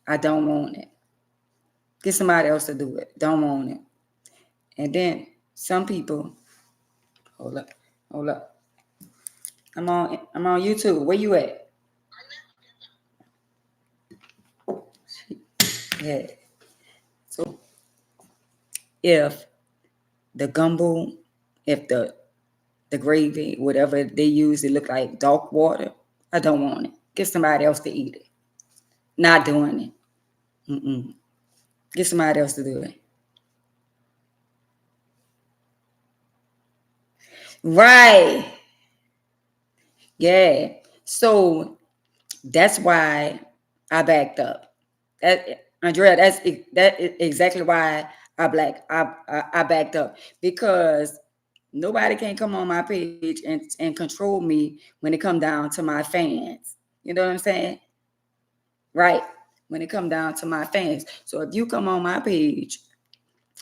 I don't want it. Get somebody else to do it. Don't want it. And then some people, hold up. I'm on YouTube. Where you at? Yeah. So if the gumbo, if the gravy, whatever they use, it look like dark water, I don't want it. Get somebody else to eat it. Not doing it. Mm-mm. Get somebody else to do it. Right. Yeah. So that's why I backed up. That Andrea, that is exactly why I backed up, because nobody can come on my page and control me when it come down to my fans. You know what I'm saying? Right. When it come down to my fans. So if you come on my page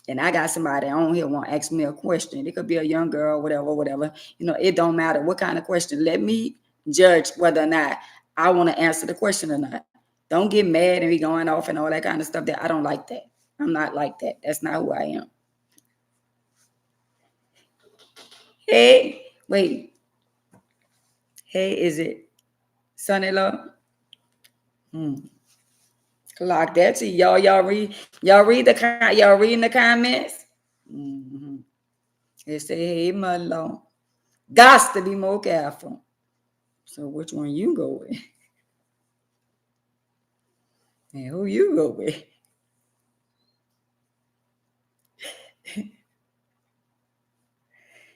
and I got somebody on here want to ask me a question, it could be a young girl, whatever. You know, it don't matter what kind of question. Let me judge whether or not I want to answer the question or not. Don't get mad and be going off and all that kind of stuff. That I don't like that. I'm not like that. That's not who I am. Hey, wait. Hey, is it son-in-law? Clock that. See, y'all reading the comments. Mm-hmm. They say, hey, Mudlow, got to be more careful. So which one you go with? And who you go with?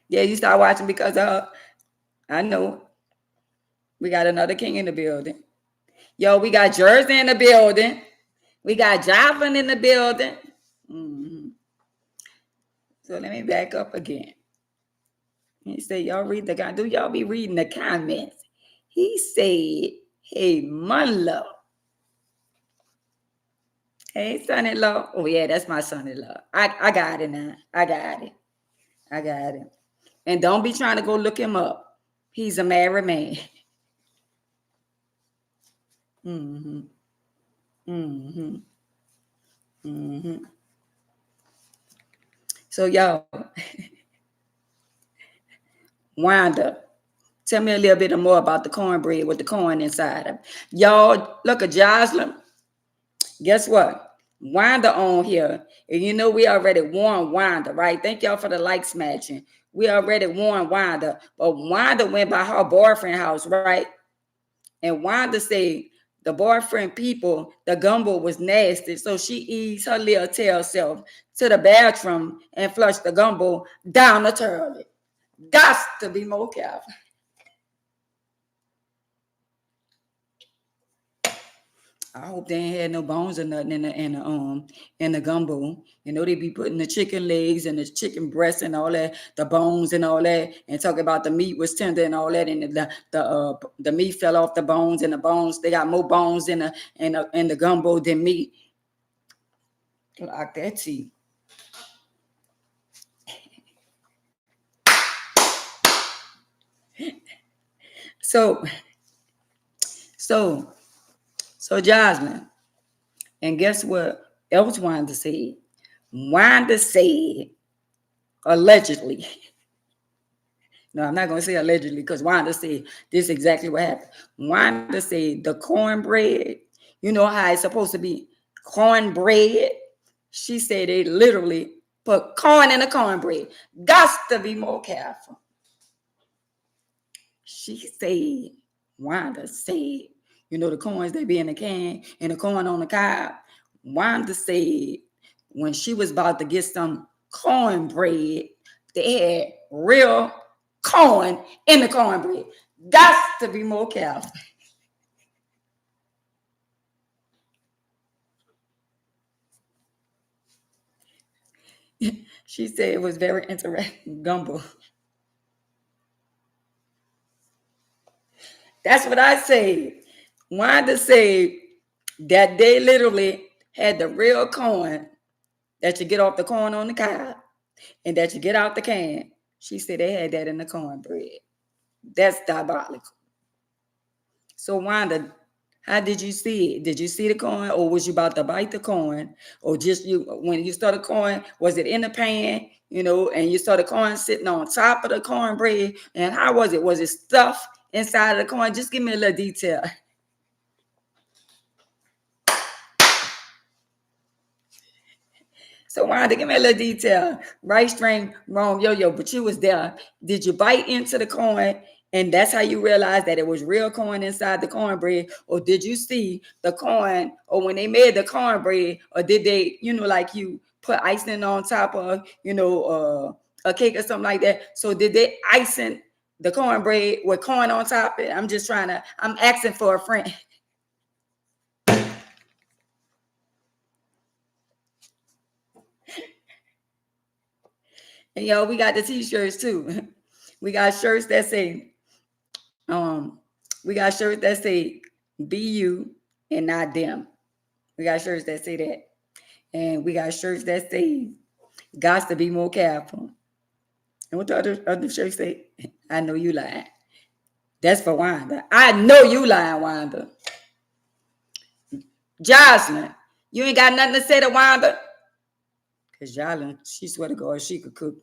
Yeah, you start watching because I know we got another king in the building. Yo, we got Jersey in the building. We got Joplin in the building. Mm-hmm. So let me back up again. He said, y'all read the guy. Do y'all be reading the comments? He said, hey, Munlo. Hey, son-in-law. Oh, yeah, that's my son-in-law. I got it now. I got it. And don't be trying to go look him up. He's a married man. Mm-hmm. Mm-hmm. Mm-hmm. So, y'all, Wanda, tell me a little bit more about the cornbread with the corn inside of it. Y'all, look at Jocelyn. Guess what? Wanda on here. And you know we already warned Wanda, right? Thank y'all for the like smashing. We already warned Wanda. But Wanda went by her boyfriend house, right? And Wanda said the boyfriend people, the gumbo was nasty. So she eased her little tail self to the bathroom and flushed the gumbo down the toilet. Got to be more careful. I hope they ain't had no bones or nothing in the gumbo. You know they be putting the chicken legs and the chicken breasts and all that, the bones and all that, and talking about the meat was tender and all that, and the meat fell off the bones, and the bones they got more bones in the gumbo than meat. Like that tea. So, so, so Jasmine, and guess what else Wanda said? Wanda said, allegedly. No, I'm not going to say allegedly because Wanda said this is exactly what happened. Wanda said the cornbread, you know how it's supposed to be cornbread? She said they literally put corn in the cornbread. Got to be more careful. She said, Wanda said, you know, the corns they be in the can and the corn on the cob. Wanda said when she was about to get some cornbread, they had real corn in the cornbread. Got to be more careful. She said it was very interesting. Gumbo. That's what I said. Wanda said that they literally had the real corn that you get off the corn on the cob and that you get out the can. She said they had that in the cornbread. That's diabolical. So Wanda, how did you see it? Did you see the corn, or was you about to bite the corn, or just you when you started corn? Was it in the pan? You know, and you saw the corn sitting on top of the cornbread. And how was it? Was it stuffed inside of the corn? Just give me a little detail. So Wanda, give me a little detail. Right string, wrong yo-yo, but you was there. Did you bite into the corn and that's how you realized that it was real corn inside the cornbread? Or did you see the corn, or when they made the cornbread, or did they, you know, like you put icing on top of, you know, a cake or something like that? So did they icing the cornbread with corn on top of it? I'm asking for a friend. And yo, we got the t-shirts too. We got shirts that say, we got shirts that say be you and not them. We got shirts that say that. And we got shirts that say got to be more careful. And what the other shirts say? I know you lying. That's for Wanda. I know you lying, Wanda. Jocelyn, you ain't got nothing to say to Wanda? Because Jocelyn, she swear to God, she could cook.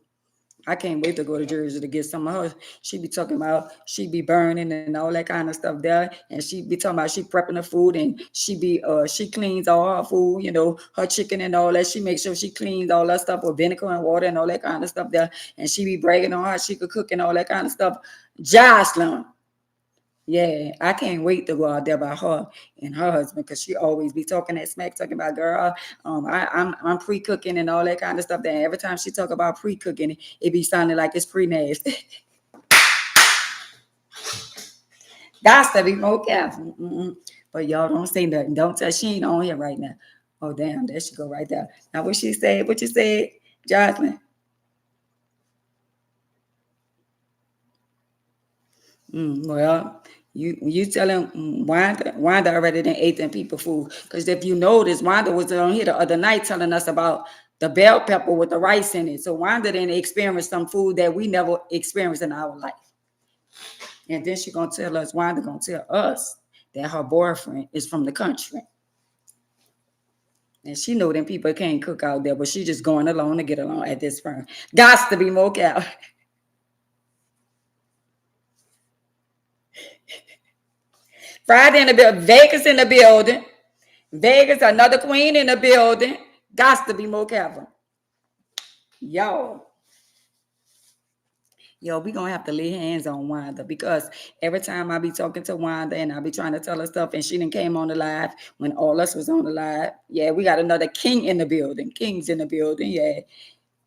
I can't wait to go to Jersey to get some of her. She be talking about she be burning and all that kind of stuff there. And she be talking about she prepping the food and she cleans all her food, you know, her chicken and all that. She makes sure she cleans all that stuff with vinegar and water and all that kind of stuff there. And she be bragging on how she could cook and all that kind of stuff. Jocelyn. Yeah, I can't wait to go out there by her and her husband because she always be talking that smack, talking about girl. I'm pre-cooking and all that kind of stuff. That every time she talk about pre-cooking, it be sounding like it's pre-nasty. That's to be more careful. But y'all don't say nothing. Don't tell she ain't on here right now. Oh damn, there she go right there. Now what she said? What you said, Jocelyn? Well, you tell him Wanda already done ate them people food. Because if you notice, Wanda was on here the other night telling us about the bell pepper with the rice in it. So Wanda didn't experience some food that we never experienced in our life. And then she gonna tell us, Wanda gonna tell us that her boyfriend is from the country. And she know them people can't cook out there, but she just going along to get along at this point. Gots to be more careful. Friday in the building, Vegas in the building. Vegas, another queen in the building. Got to be more careful. Yo, we gonna have to lay hands on Wanda because every time I be talking to Wanda and I be trying to tell her stuff and she didn't came on the live when all us was on the live. Yeah, we got another king in the building. King's in the building. Yeah.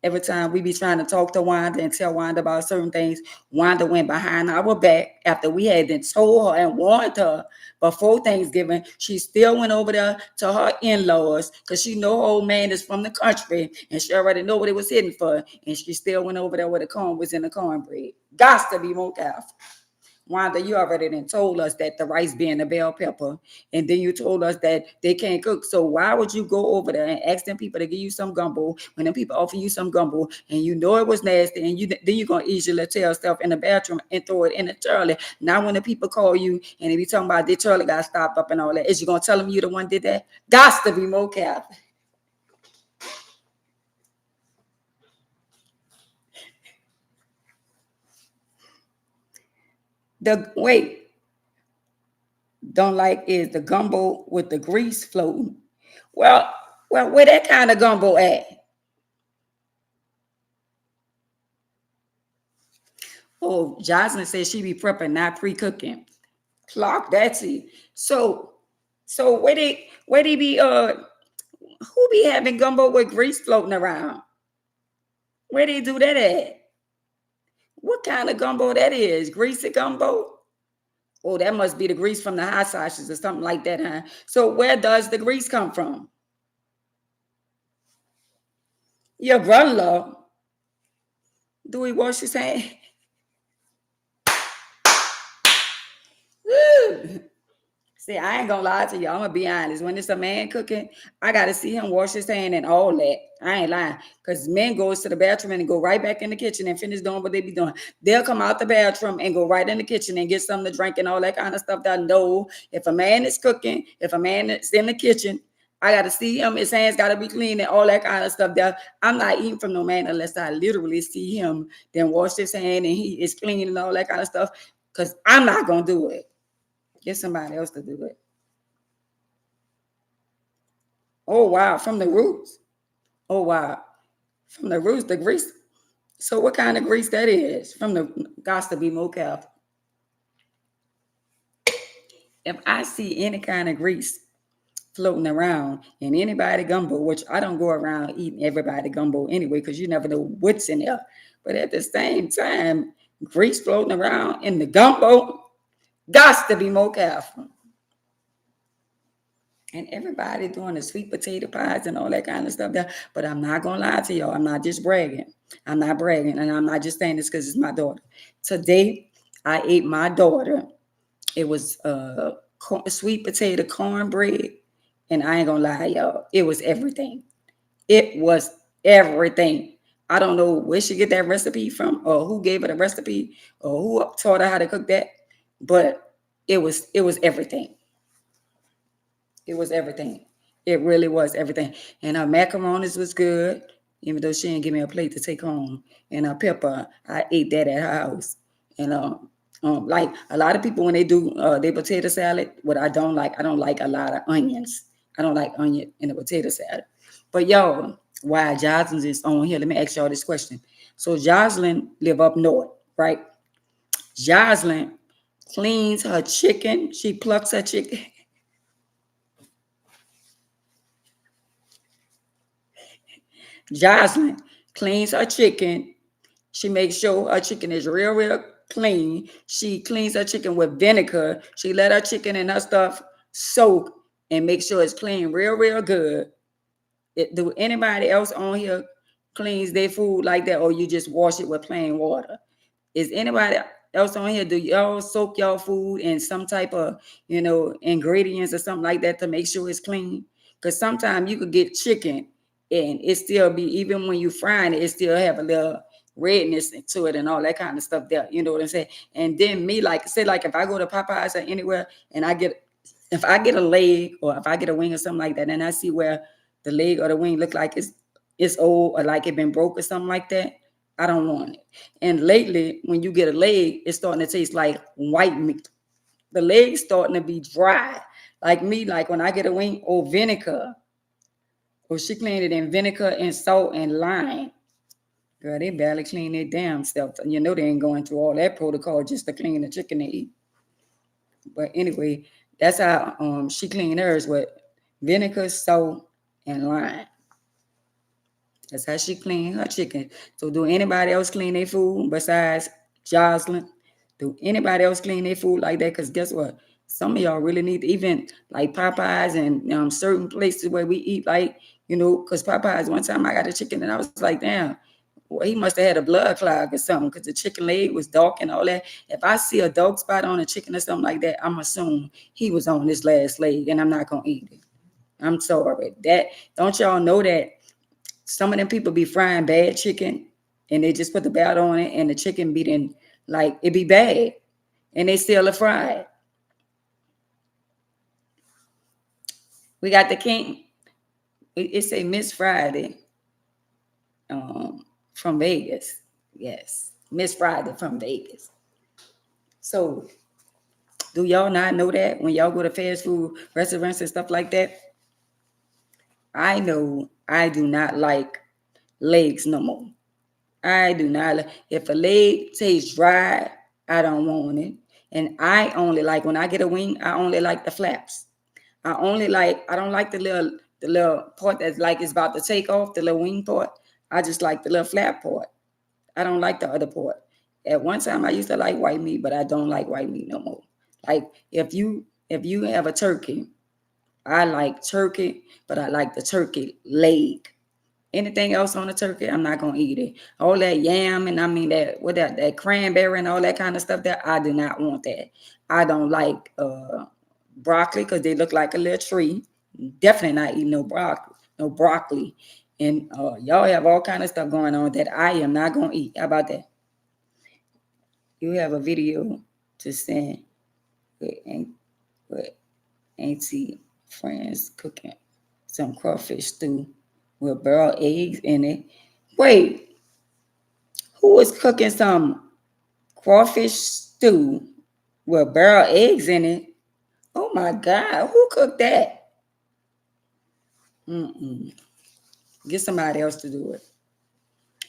Every time we be trying to talk to Wanda and tell Wanda about certain things, Wanda went behind our back after we had then told her and warned her before Thanksgiving. She still went over there to her in-laws because she know her old man is from the country and she already know what it was hidden for. And she still went over there where the corn was in the cornbread. Got to be more careful. Wanda, you already done told us that the rice being a bell pepper, and then you told us that they can't cook. So why would you go over there and ask them people to give you some gumbo when them people offer you some gumbo and you know it was nasty, and then you're gonna easily tell stuff in the bathroom and throw it in the toilet? Now when the people call you and they be talking about their toilet got stopped up and all that, is you gonna tell them you the one did that? Got to be more careful. The wait, don't like is the gumbo with the grease floating. Well, where that kind of gumbo at? Oh, Jocelyn says she be prepping, not pre-cooking. Clock, that's it. So where they be who be having gumbo with grease floating around? Where they do that at? What kind of gumbo that is? Greasy gumbo? Oh, that must be the grease from the hot sauces or something like that, huh? So where does the grease come from? Your brother-in-law. Do he wash his hand? See, I ain't gonna lie to you. I'm gonna be honest. When it's a man cooking, I gotta see him wash his hand and all that. I ain't lying. Because men goes to the bathroom and go right back in the kitchen and finish doing what they be doing. They'll come out the bathroom and go right in the kitchen and get something to drink and all that kind of stuff. That no, if a man is cooking, if a man is in the kitchen, I gotta see him. His hands gotta be clean and all that kind of stuff. That I'm not eating from no man unless I literally see him then wash his hand and he is clean and all that kind of stuff. Because I'm not gonna do it. Get somebody else to do it. Oh wow, from the roots. Oh wow, from the roots, the grease. So what kind of grease that is? From the got to be mocap. If I see any kind of grease floating around in anybody gumbo, which I don't go around eating everybody gumbo anyway, because you never know what's in there. But at the same time, grease floating around in the gumbo, got to be more careful. And everybody doing the sweet potato pies and all that kind of stuff there. But I'm not gonna lie to y'all. I'm not just bragging. I'm not bragging, and I'm not just saying this because it's my daughter. Today, I ate my daughter. It was sweet potato cornbread, and I ain't gonna lie, y'all. It was everything. It was everything. I don't know where she get that recipe from, or who gave her the recipe, or who taught her how to cook that, but it was everything. It was everything. It really was everything. And her macaronis was good, even though she didn't give me a plate to take home. And her pepper, I ate that at her house. And like a lot of people when they do their potato salad, what I don't like a lot of onions. I don't like onion in a potato salad. But y'all, why Jocelyn is on here? Let me ask y'all this question. So Jocelyn live up north, right? Jocelyn cleans her chicken. She plucks her chicken. Jocelyn cleans her chicken. She makes sure her chicken is real, real clean. She cleans her chicken with vinegar. She let her chicken and her stuff soak and make sure it's clean real, real good. Do anybody else on here cleans their food like that, or you just wash it with plain water? Is anybody else on here? Do y'all soak y'all food in some type of, ingredients or something like that to make sure it's clean? Because sometimes you could get chicken and it still be, even when you frying it, it still have a little redness to it and all that kind of stuff there. You know what I'm saying? And then me, like say, like if I go to Popeyes or anywhere and if I get a leg or if I get a wing or something like that, and I see where the leg or the wing look like it's old or like it been broke or something like that, I don't want it. And lately, when you get a leg, it's starting to taste like white meat. The leg's starting to be dry. Like me, like when I get a wing, vinegar. Or she cleaned it in vinegar and salt and lime. Girl, they barely clean their damn stuff. You know they ain't going through all that protocol just to clean the chicken to eat. But anyway, that's how she cleaned hers with vinegar, salt, and lime. That's how she clean her chicken. So do anybody else clean their food besides Jocelyn? Do anybody else clean their food like that? Because guess what? Some of y'all really need to, even like Popeyes and certain places where we eat, like, because Popeyes, one time I got a chicken and I was like, damn, Well, he must have had a blood clot or something because the chicken leg was dark and all that. If I see a dark spot on a chicken or something like that, I'm assuming he was on his last leg and I'm not going to eat it. I'm sorry. That, don't y'all know that some of them people be frying bad chicken and they just put the batter on it and the chicken be then like it be bad and they still a fried. We got the king. It say Miss Friday from Vegas. Yes, Miss Friday from Vegas. So do y'all not know that when y'all go to fast food restaurants and stuff like that? I know I do not like legs no more. I do not like, if a leg tastes dry, I don't want it. And I only like, when I get a wing, I only like the flaps. I don't like the little part that's like it's about to take off, the little wing part. I just like the little flap part. I don't like the other part. At one time I used to like white meat, but I don't like white meat no more. Like if you have a turkey, I like turkey, but I like the turkey leg. Anything else on the turkey, I'm not gonna eat it. All that yam and I mean that cranberry and all that kind of stuff, that I do not want that. I don't like broccoli because they look like a little tree. Definitely not eating no broccoli, no broccoli. And y'all have all kind of stuff going on that I am not gonna eat. How about that? You have a video to send with auntie friends cooking some crawfish stew with boiled eggs in it. Wait, who was cooking some crawfish stew with boiled eggs in it? Oh my God, who cooked that? Get somebody else to do it.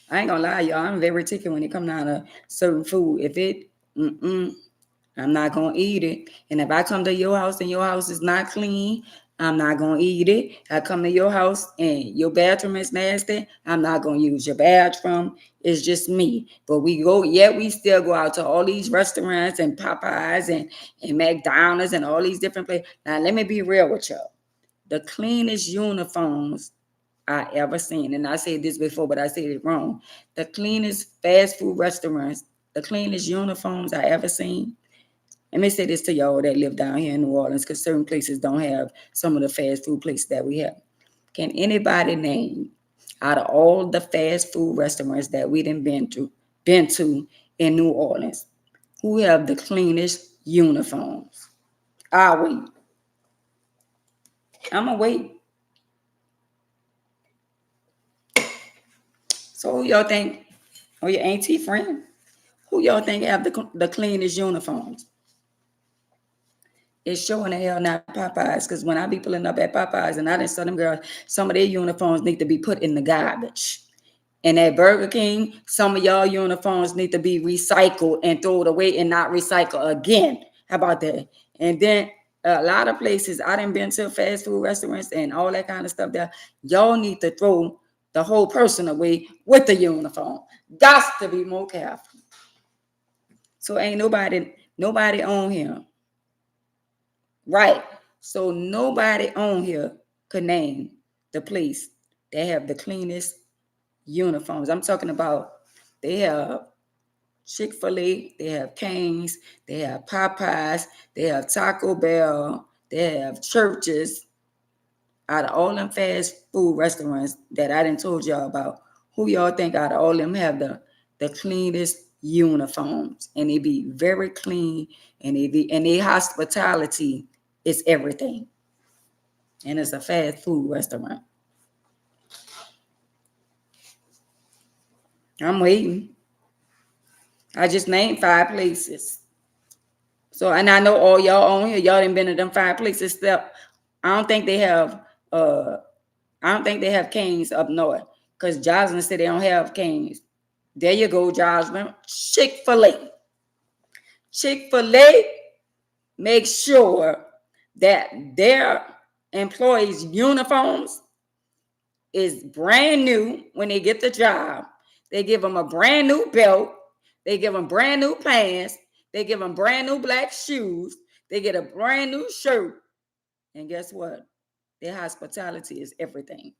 I ain't gonna lie, y'all. I'm very picky when it comes down to certain food. If it, I'm not gonna eat it. And if I come to your house and your house is not clean, I'm not gonna eat it. I come to your house and your bathroom is nasty, I'm not gonna use your bathroom. It's just me. But we still go out to all these restaurants and Popeyes and McDonald's and all these different places. Now let me be real with y'all. The cleanest uniforms I ever seen, and I said this before, but I said it wrong. The cleanest fast food restaurants, the cleanest uniforms I ever seen. Let me say this to y'all that live down here in New Orleans, because certain places don't have some of the fast food places that we have. Can anybody name out of all the fast food restaurants that we done been to in New Orleans, who have the cleanest uniforms? I'll wait. I'm gonna wait. So who y'all think, or your auntie friend, who y'all think have the cleanest uniforms? It's showing the hell not Popeyes, because when I be pulling up at Popeyes and I didn't tell them girls, some of their uniforms need to be put in the garbage. And at Burger King, some of y'all uniforms need to be recycled and thrown away and not recycled again. How about that? And then a lot of places, I done been to fast food restaurants and all that kind of stuff there. Y'all need to throw the whole person away with the uniform. Got to be more careful. So ain't nobody on here. Right. So nobody on here could name the place that have the cleanest uniforms. I'm talking about they have Chick-fil-A, they have Cane's, they have Popeyes, they have Taco Bell, they have Churches. Out of all them fast food restaurants that I done told y'all about, who y'all think out of all them have the cleanest uniforms? And they be very clean, and they hospitality is everything. And it's a fast food restaurant. I'm waiting. I just named 5 places. So, and I know all y'all on here, y'all done been to them 5 places. I don't think they have Cane's up north, because Joslyn said they don't have Cane's. There you go, Joslyn. Chick-fil-A. Chick-fil-A makes sure that their employees' uniforms is brand new when they get the job. They give them a brand new belt. They give them brand new pants. They give them brand new black shoes. They get a brand new shirt. And guess what? Their hospitality is everything.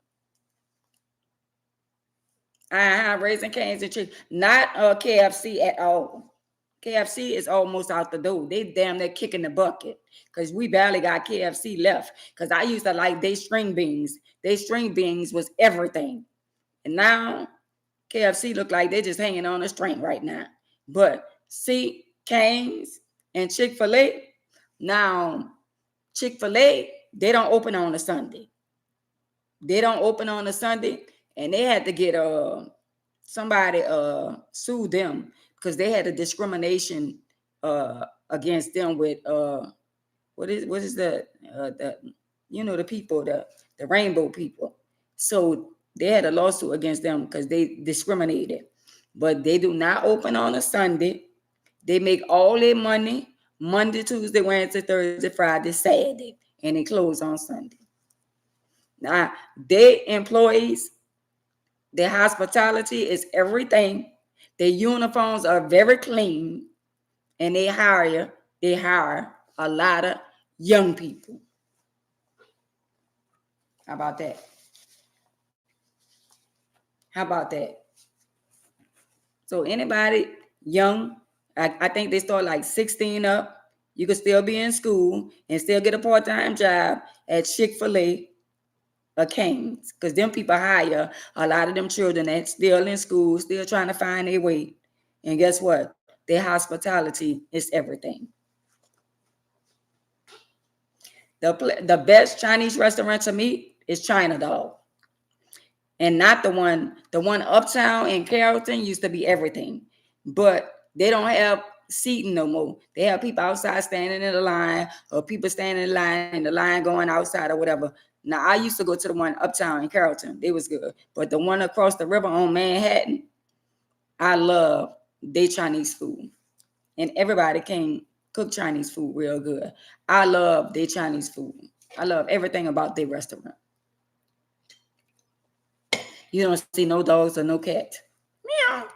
Raising Cane's and chicken. Not KFC at all. KFC is almost out the door. They damn near kicking the bucket because we barely got KFC left. Because I used to like they string beans. They string beans was everything. And now KFC look like they're just hanging on a string right now. But see, Cane's and Chick-fil-A, now Chick-fil-A, they don't open on a Sunday. They don't open on a Sunday, and they had to get somebody sue them because they had a discrimination against them with what is the the people, the rainbow people. So they had a lawsuit against them because they discriminated. But they do not open on a Sunday. They make all their money Monday, Tuesday, Wednesday, Thursday, Friday, Saturday, and they close on Sunday. Now, their employees, their hospitality is everything. Their uniforms are very clean, and they hire a lot of young people. How about that? How about that? So anybody young, I think they start like 16 up. You could still be in school and still get a part-time job at Chick-fil-A or Cane's, because them people hire a lot of them children that's still in school, still trying to find their way. And guess what? Their hospitality is everything. The best Chinese restaurant to me is China Dog. And not the one uptown in Carrollton used to be everything. But they don't have seating no more. They have people outside standing in the line, or people standing in the line and the line going outside or whatever. Now, I used to go to the one uptown in Carrollton. It was good. But the one across the river on Manhattan, I love their Chinese food. And everybody can cook Chinese food real good. I love their Chinese food. I love everything about their restaurant. You don't see no dogs or no cats. Meow.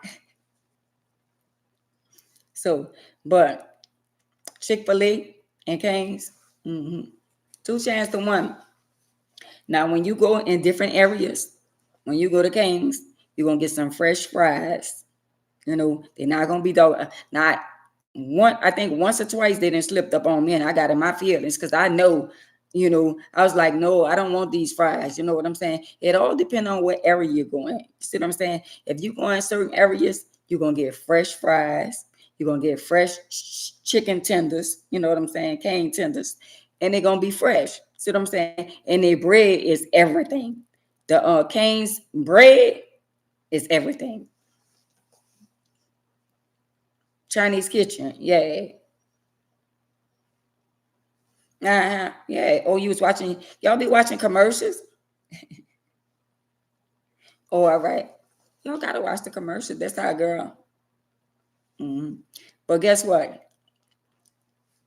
So, but Chick-fil-A and Cane's, 2 chances to 1. Now, when you go in different areas, when you go to Cane's, you're going to get some fresh fries. They're not going to be not one. I think once or twice they done slipped up on me, and I got in my feelings because I know, I was like, no, I don't want these fries. You know what I'm saying? It all depends on what area you're going. You see what I'm saying? If you go in certain areas, you're going to get fresh fries. You're going to get fresh chicken tenders. You know what I'm saying? Cane tenders. And they're going to be fresh. See what I'm saying? And their bread is everything. The Cane's bread is everything. Chinese kitchen, yeah. Yeah. Oh, you was watching, y'all be watching commercials? Oh, all right. Y'all gotta watch the commercials. That's our girl. But guess what?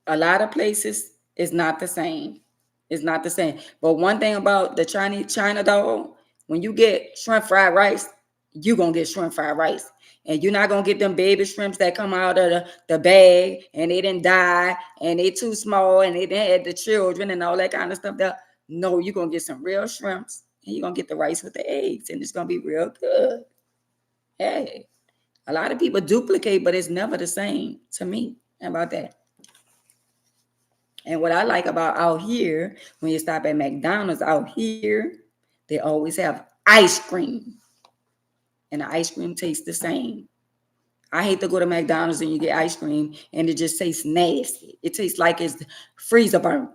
A lot of places is not the same. It's not the same. But one thing about the China Dog, when you get shrimp fried rice, you're gonna get shrimp fried rice. And you're not gonna get them baby shrimps that come out of the bag and they didn't die and they too small and they didn't have the children and all that kind of stuff. No, you're gonna get some real shrimps and you're gonna get the rice with the eggs, and it's gonna be real good. Hey, a lot of people duplicate, but it's never the same to me. How about that? And what I like about out here, when you stop at McDonald's out here, they always have ice cream. And the ice cream tastes the same. I hate to go to McDonald's and you get ice cream and it just tastes nasty. It tastes like it's freezer burnt.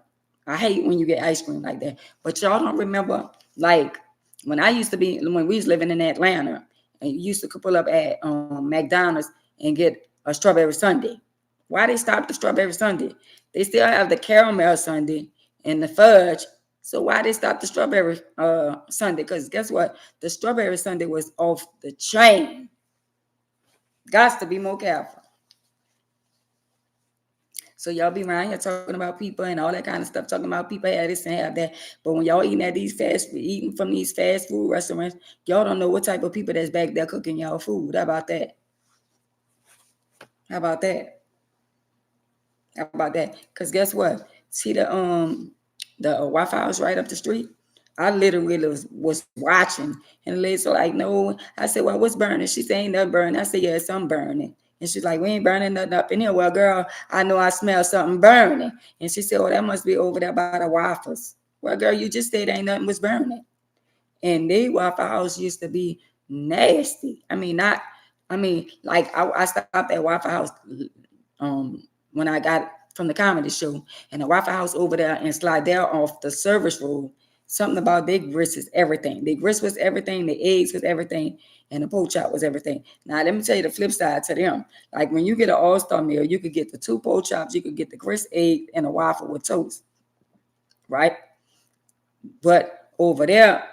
I hate when you get ice cream like that. But y'all don't remember, like when we was living in Atlanta, and you used to pull up at McDonald's and get a strawberry sundae. Why they stopped the strawberry sundae? They still have the caramel sundae and the fudge. So why they stopped the strawberry sundae? Because guess what? The strawberry sundae was off the chain. Got to be more careful. So y'all be around here talking about people and all that kind of stuff, talking about people have this and have that. But when y'all eating from these fast food restaurants, y'all don't know what type of people that's back there cooking y'all food. How about that? How about that? How about that? Because guess what? See the Waffle House right up the street? I literally was watching, and the lady's like, no. I said, well, what's burning? She said, ain't nothing burning. I said, yeah, some burning. And she's like, we ain't burning nothing up in here. Well, girl, I know I smell something burning. And she said, oh, that must be over there by the waffles. Well, girl, you just said ain't nothing was burning. And the Waffle House used to be nasty. I mean, not, I mean, like I stopped at Waffle House when I got from the comedy show, and the Waffle House over there in Slidell off the service road. Something about their grits is everything. Their grits was everything. The eggs was everything, and the pork chop was everything. Now let me tell you the flip side to them. Like when you get an all-star meal, you could get the 2 pork chops, you could get the grits, egg, and a waffle with toast, right? But over there,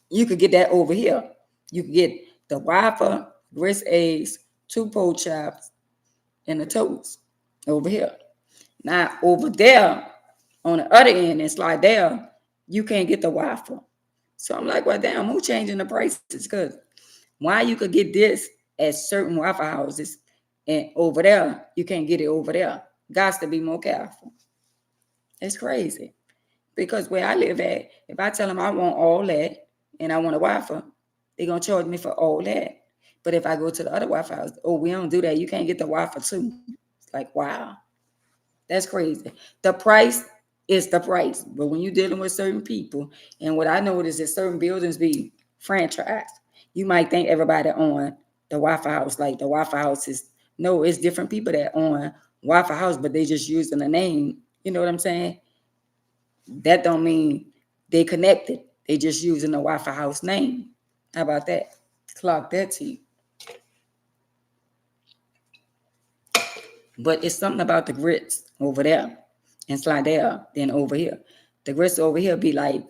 you could get that over here. You could get the waffle, grits, eggs, 2 pork chops, and the toast over here. Now over there, on the other end, it's like there, you can't get the waffle. So I'm like, well, damn, who changing the prices? Because why you could get this at certain Waffle Houses and over there, you can't get it over there. Got to be more careful. It's crazy. Because where I live at, if I tell them I want all that and I want a waffle, they're going to charge me for all that. But if I go to the other Waffle House, oh, we don't do that. You can't get the waffle too. It's like, wow, that's crazy. The price is the price. But when you're dealing with certain people, and what I notice is certain buildings be franchised. You might think everybody on the Waffle House, like the Waffle House is, no, it's different people that on Waffle House, but they just using the name. You know what I'm saying? That don't mean they connected. They just using the Waffle House name. How about that? Clock that to you. But it's something about the grits over there and Slidell than over here. The grits over here be like,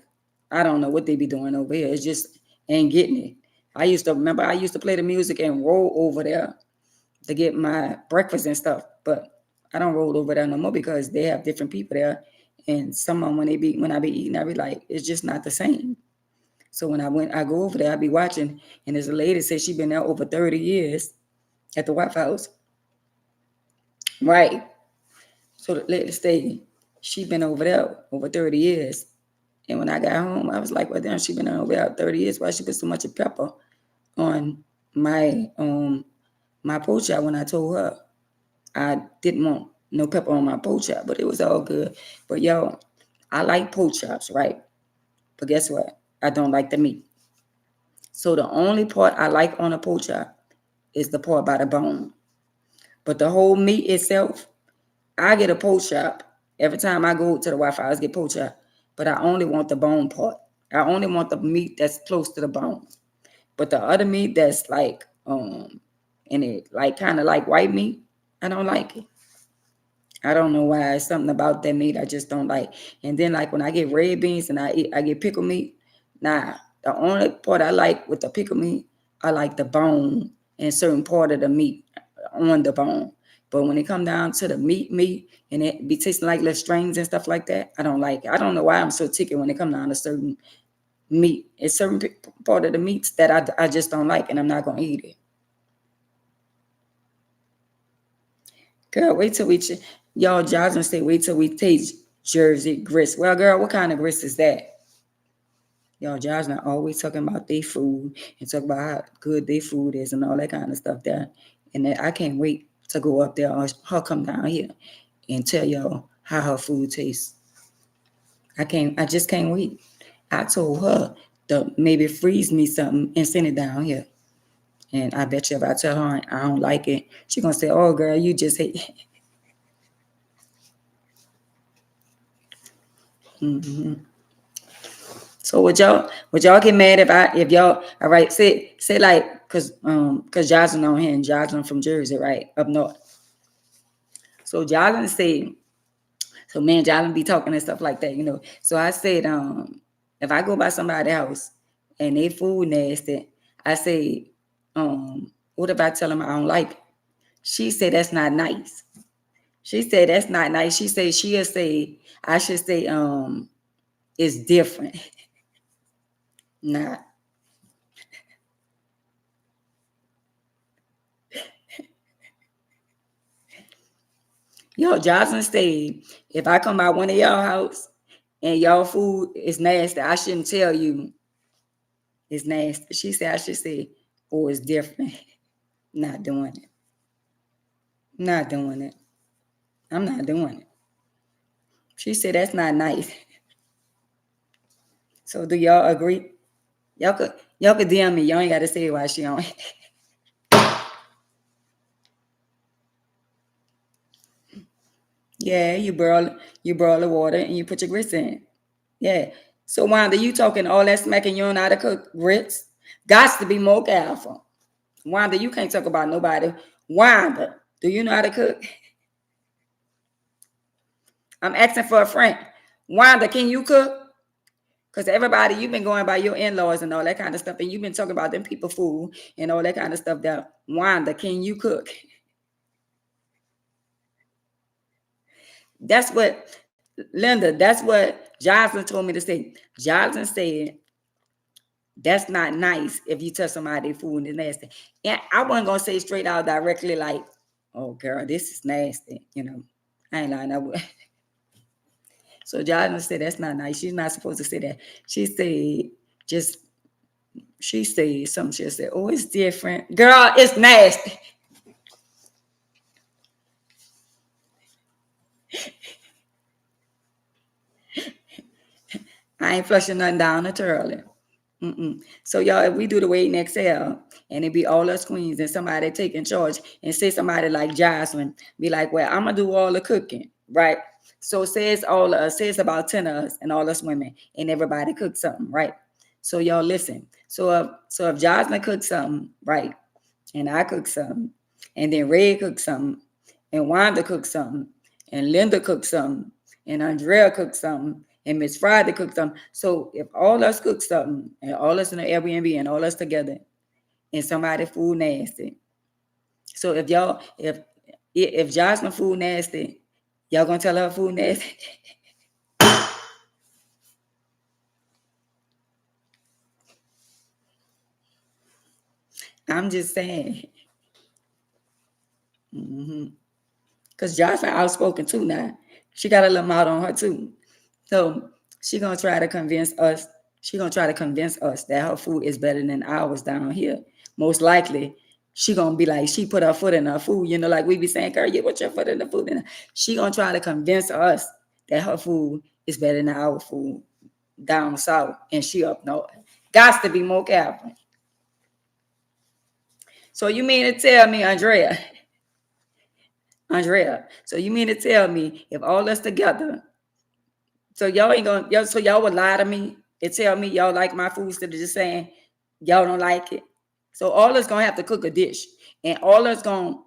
I don't know what they be doing over here. It's just ain't getting it. I used to play the music and roll over there to get my breakfast and stuff. But I don't roll over there no more because they have different people there. And some of them when I be eating, I be like, it's just not the same. So when I go over there, I be watching, and there's a lady said she been there over 30 years at the Waffle House. Right. So the lady stayed, she been over there over 30 years. And when I got home, I was like, well, damn, she been over there 30 years. Why she put so much pepper on my pork chop when I told her I didn't want no pepper on my pork chop, but it was all good. But yo, I like pork chops, right? But guess what? I don't like the meat. So the only part I like on a pork chop is the part by the bone. But the whole meat itself, I get a pork chop. Every time I go to the Waffle House, I get pork chop. But I only want the bone part. I only want the meat that's close to the bone. But the other meat that's like and it like kind of like white meat, I don't like it. I don't know why. It's something about that meat I just don't like. And then like when I get red beans and I get pickle meat, nah. The only part I like with the pickle meat, I like the bone and certain part of the meat on the bone. But when it come down to the meat, and it be tasting like little strings and stuff like that, I don't like it. I don't know why I'm so ticky when it come down to certain meat. It's certain part of the meats that I just don't like, and I'm not gonna eat it. Girl, wait till y'all Jocelyn say wait till we taste Jersey grits. Well, girl, what kind of grits is that? Y'all Jocelyn always talking about their food and talk about how good their food is and all that kind of stuff there. And then I can't wait to go up there or her come down here and tell y'all how her food tastes. I just can't wait. I told her to maybe freeze me something and send it down here. And I bet you if I tell her I don't like it, she gonna say, "Oh, girl, you just hate." Mm-hmm. So would y'all get mad if y'all all right say like cause Jocelyn on here and Jocelyn from Jersey, right, up north. So Jocelyn say, so me and Jocelyn be talking and stuff like that, you know. So I said if I go by somebody's house and they food nasty, I say what if I tell them I don't like it? She said that's not nice. She said that's not nice. She said she'll say I should say it's different. Nah. Yo, Jocelyn stayed. If I come by one of y'all house and y'all food is nasty. I shouldn't tell you it's nasty. She said I should say, oh, it's different. Not doing it. Not doing it. I'm not doing it. She said that's not nice. So do y'all agree? Y'all could DM me. Y'all ain't got to say why she on. Yeah, you boil the water and you put your grits in. Yeah. So Wanda, you talking all that smack and you don't know how to cook grits? Gots to be more careful. Wanda, you can't talk about nobody. Wanda, do you know how to cook? I'm asking for a friend. Wanda, can you cook? Because everybody, you've been going by your in-laws and all that kind of stuff, and you've been talking about them people food and all that kind of stuff. That Wanda, can you cook? That's what Linda. That's what Jocelyn told me to say. Jocelyn said that's not nice if you touch somebody's food and it's nasty. And I wasn't gonna say straight out directly like, "Oh, girl, this is nasty." I ain't lying. I would. So Jocelyn said that's not nice. She's not supposed to say that. She said just she said something. She said, "Oh, it's different, girl. It's nasty." I ain't flushing nothing down the toilet. So y'all, if we do the wait and exhale, and it be all us queens and somebody taking charge, and say somebody like Jocelyn, be like, well, I'm gonna do all the cooking, right? So says all of us, says about 10 of us and all us women, and everybody cook something, right? So y'all listen. So if Jocelyn cooks something, right, and I cook something, and then Red cooks something, and Wanda cooks something, and Linda cooks something, and Andrea cooks something, and Miss Friday cooks something. So if all us cook something, and all us in the Airbnb, and all us together, and somebody food nasty. So if Jocelyn food nasty, y'all gonna tell her food nasty? I'm just saying. Because Jocelyn outspoken too now. She got a little mouth on her too. So she gonna try to convince us. She gonna try to convince us that her food is better than ours down here. Most likely, she gonna be like she put her foot in her food. Like we be saying, "Girl, you put your foot in the food." And she gonna try to convince us that her food is better than our food down south, and she up north. Got to be more careful. So you mean to tell me, Andrea? So you mean to tell me if all us together? So y'all ain't gonna so y'all would lie to me and tell me y'all like my food instead of just saying y'all don't like it. So all us gonna have to cook a dish, and all us gonna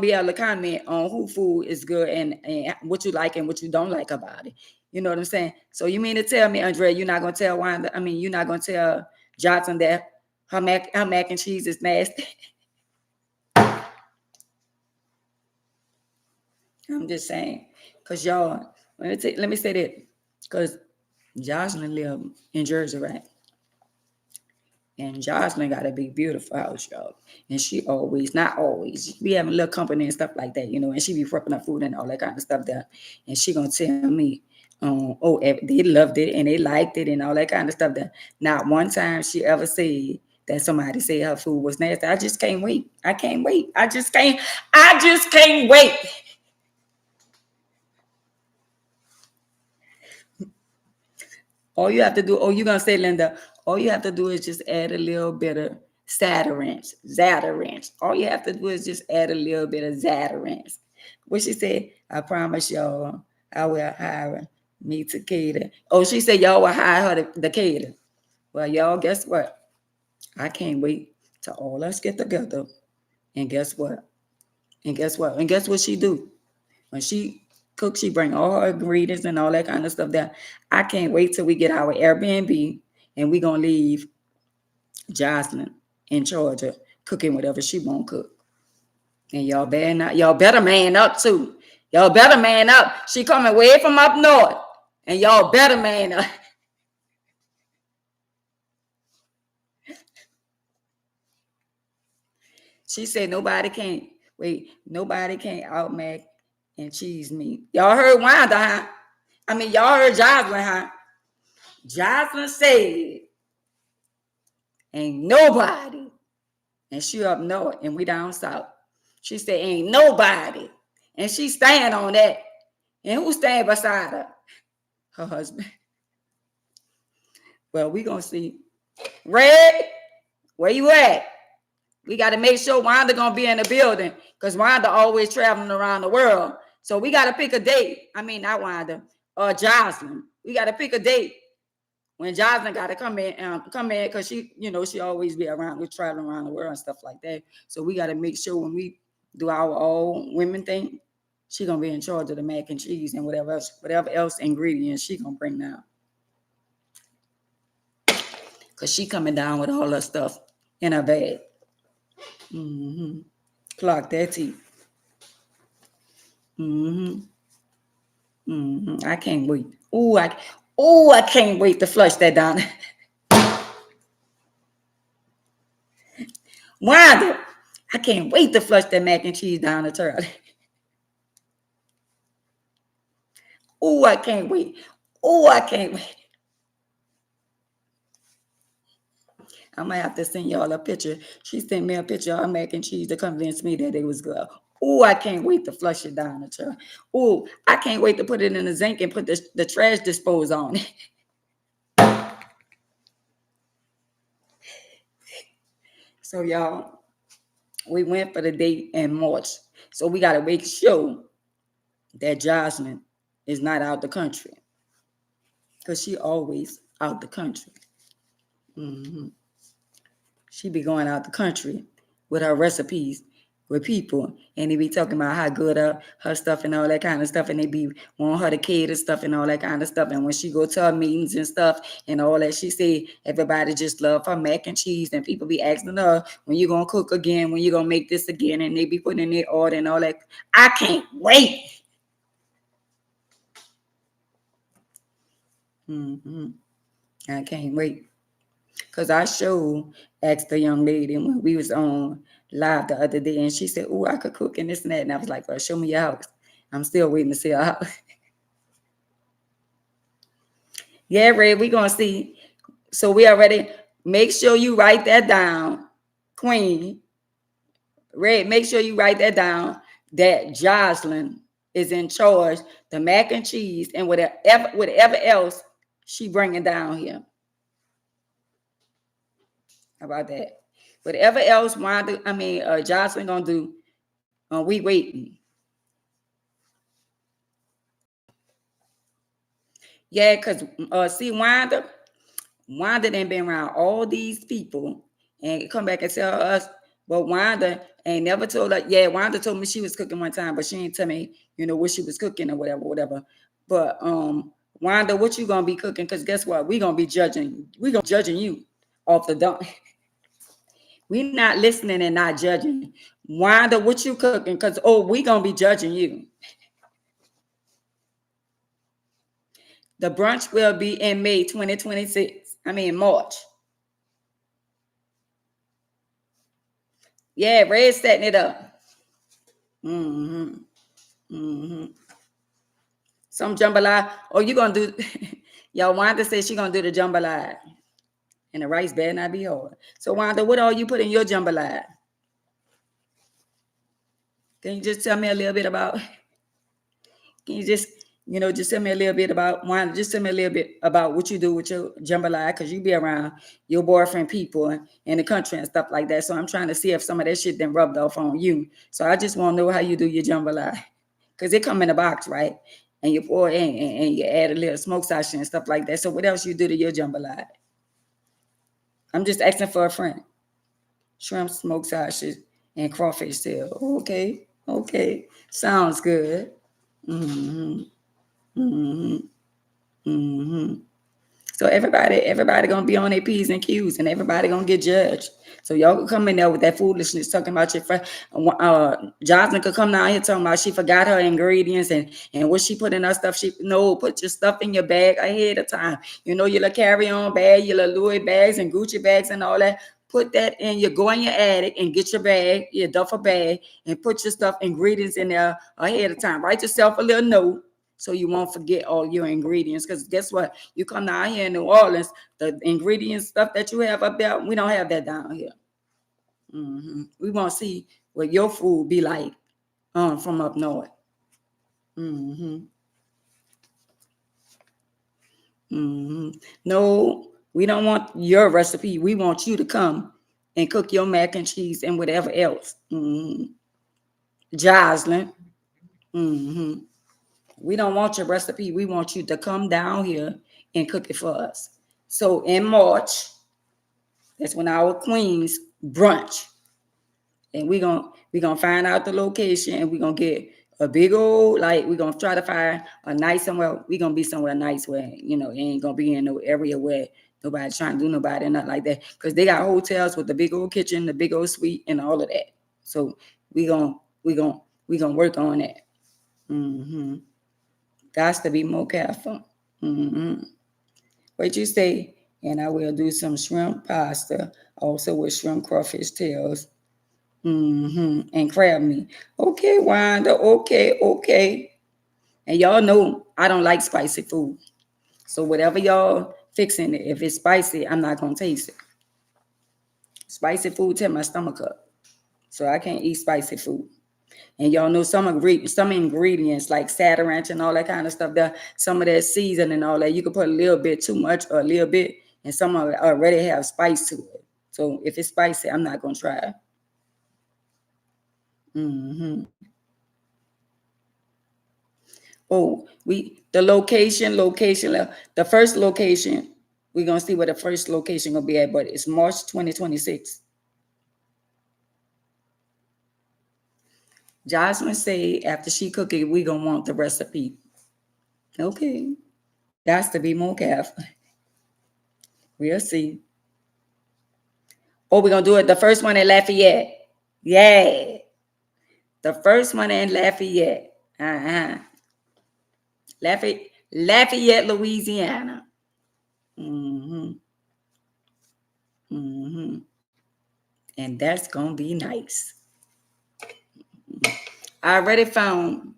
be able to comment on who food is good and what you like and what you don't like about it. You know what I'm saying? So you mean to tell me, Andrea, you're not gonna tell Wanda? I mean, you're not gonna tell Johnson that her mac and cheese is nasty. I'm just saying, cause y'all. Let me say that, cause Jocelyn live in Jersey, right? And Jocelyn got a big, beautiful house, y'all. And she always, not always, she be having a little company and stuff like that, and she be prepping her food and all that kind of stuff there. And she gonna tell me, oh, they loved it and they liked it and all that kind of stuff there. Not one time she ever said that somebody said her food was nasty. I just can't wait. I can't wait. I just can't wait. All you have to do, you're gonna say, Linda, all you have to do is just add a little bit of Zatarain's. All you have to do is just add a little bit of Zatarain's. What she said, I promise y'all, I will hire me to cater. Oh, she said y'all will hire her to cater. Well, y'all, guess what? I can't wait till all us get together. And guess what? And guess what? And guess what she do? When she cooks, she bring all her ingredients and all that kind of stuff down. I can't wait till we get our Airbnb and we gonna leave Jocelyn in Georgia cooking whatever she won't cook. And y'all better man up too. Y'all better man up. She coming way from up north. And y'all better man up. She said nobody can't out mac and cheese me. Y'all heard Wanda, huh? I mean, y'all heard Jocelyn, huh? Jocelyn said, ain't nobody, and she up north and we down south. She said, ain't nobody. And she stand on that. And who stand beside her? Her husband. Well, we gonna see. Red, where you at? We got to make sure Wanda gonna be in the building because Wanda always traveling around the world. So we got to pick a date. I mean, not Wanda, Jocelyn. We got to pick a date when Jocelyn got to come in because she, she always be around, traveling around the world and stuff like that. So we got to make sure when we do our all women thing, she gonna be in charge of the mac and cheese and whatever else ingredients she gonna bring down. Cause she coming down with all her stuff in her bag. Mm-hmm. Clock that tea. Mm-hmm. Mm-hmm. I can't wait. I can't wait to flush that down. Wanda, I can't wait to flush that mac and cheese down the toilet. I can't wait. I can't wait. I'm gonna have to send y'all a picture. She sent me a picture of her mac and cheese to convince me that it was good. I can't wait to flush it down the toilet. I can't wait to put it in the zinc and put the trash disposal on it. So y'all, we went for the date in March. So we gotta make sure that Jocelyn is not out the country. Because she always out the country. Mm-hmm. She be going out the country with her recipes with people, and they be talking about how good her stuff and all that kind of stuff, and they be wanting her to cater stuff and all that kind of stuff. And when she go to her meetings and stuff and all that, she say everybody just love her mac and cheese, and people be asking her, when you gonna cook again, when you gonna make this again, and they be putting in their order and all that. I can't wait. Mm-hmm. I can't wait. Because I asked the young lady when we was on live the other day, and she said, I could cook and this and that. And I was like, well, show me your house. I'm still waiting to see her house. Yeah, Red, we're going to see. So we already, make sure you write that down, Queen. Red, make sure you write that down, that Jocelyn is in charge, the mac and cheese, and whatever else she bringing down here. How about that? Whatever else Jocelyn gonna do, we waiting. Yeah, because see, Wanda done been around all these people and come back and tell us, but Wanda ain't never told her. Yeah, Wanda told me she was cooking one time, but she ain't tell me, what she was cooking or whatever. But Wanda, what you gonna be cooking? Because guess what? We gonna be judging. We gonna judging you off the dump. We not listening and not judging. Wanda, what you cooking? Because we gonna be judging you. The brunch will be in May 2026. March. Yeah, Red's setting it up. Mm-hmm. Mm-hmm. Some jambalaya. You gonna do? Y'all, Wanda says she gonna do the jambalaya, and the rice better not be hard. So Wanda, what all you put in your jambalaya? Can you just tell me a little bit about? Can you just tell me a little bit about Wanda? Just tell me a little bit about what you do with your jambalaya, because you be around your boyfriend people in the country and stuff like that. So I'm trying to see if some of that shit then rubbed off on you. So I just want to know how you do your jambalaya, because it come in a box, right? And you pour in and you add a little smoke sausage and stuff like that. So what else you do to your jambalaya? I'm just asking for a friend. Shrimp, smoked sausage, and crawfish tail. Okay. Sounds good. Mm-hmm. Mm-hmm. Mm-hmm. So everybody gonna be on their P's and Q's, and everybody gonna get judged. So y'all can come in there with that foolishness talking about your friend. Jocelyn could come down here talking about she forgot her ingredients and what she put in her stuff. Put your stuff in your bag ahead of time. Your little carry-on bag, your little Louis bags and Gucci bags and all that. Put that in. You go in your attic and get your bag, your duffel bag, and put your stuff, ingredients in there ahead of time. Write yourself a little note so you won't forget all your ingredients. Because guess what? You come down here in New Orleans, the ingredients stuff that you have up there, we don't have that down here. We want to see what your food be like from up north. No, we don't want your recipe. We want you to come and cook your mac and cheese and whatever else. Jocelyn. We don't want your recipe. We want you to come down here and cook it for us. So in March, that's when our queens brunch. And we're gonna find out the location, and we're gonna get a big old, like, we're gonna try to find a nice somewhere. We're gonna be somewhere nice where, you know, it ain't gonna be in no area where nobody's trying to do nobody, nothing like that. Because they got hotels with the big old kitchen, the big old suite, and all of that. So we gonna work on that. Got to be more careful. What you say? And I will do some shrimp pasta, also with shrimp crawfish tails. And crab meat. Okay, Wanda. Okay. And y'all know I don't like spicy food. So whatever y'all fixing it, if it's spicy, I'm not gonna taste it. Spicy food tear my stomach up. So I can't eat spicy food. And y'all know some ingredients like Sataranch and all that kind of stuff there, some of that season and all that, you can put a little bit too much or a little bit, and some of it already have spice to it. So if it's spicy, I'm not gonna try it. Oh, the location, the first location, we're gonna see where the first location gonna be at, but it's March 2026. Jocelyn say after she cook it, we gonna want the recipe. Okay, that's to be more careful. We'll see. Oh, we're gonna do it. The first one in Lafayette. Yeah, the first one in Lafayette. Lafayette, Louisiana. And that's gonna be nice. I already found.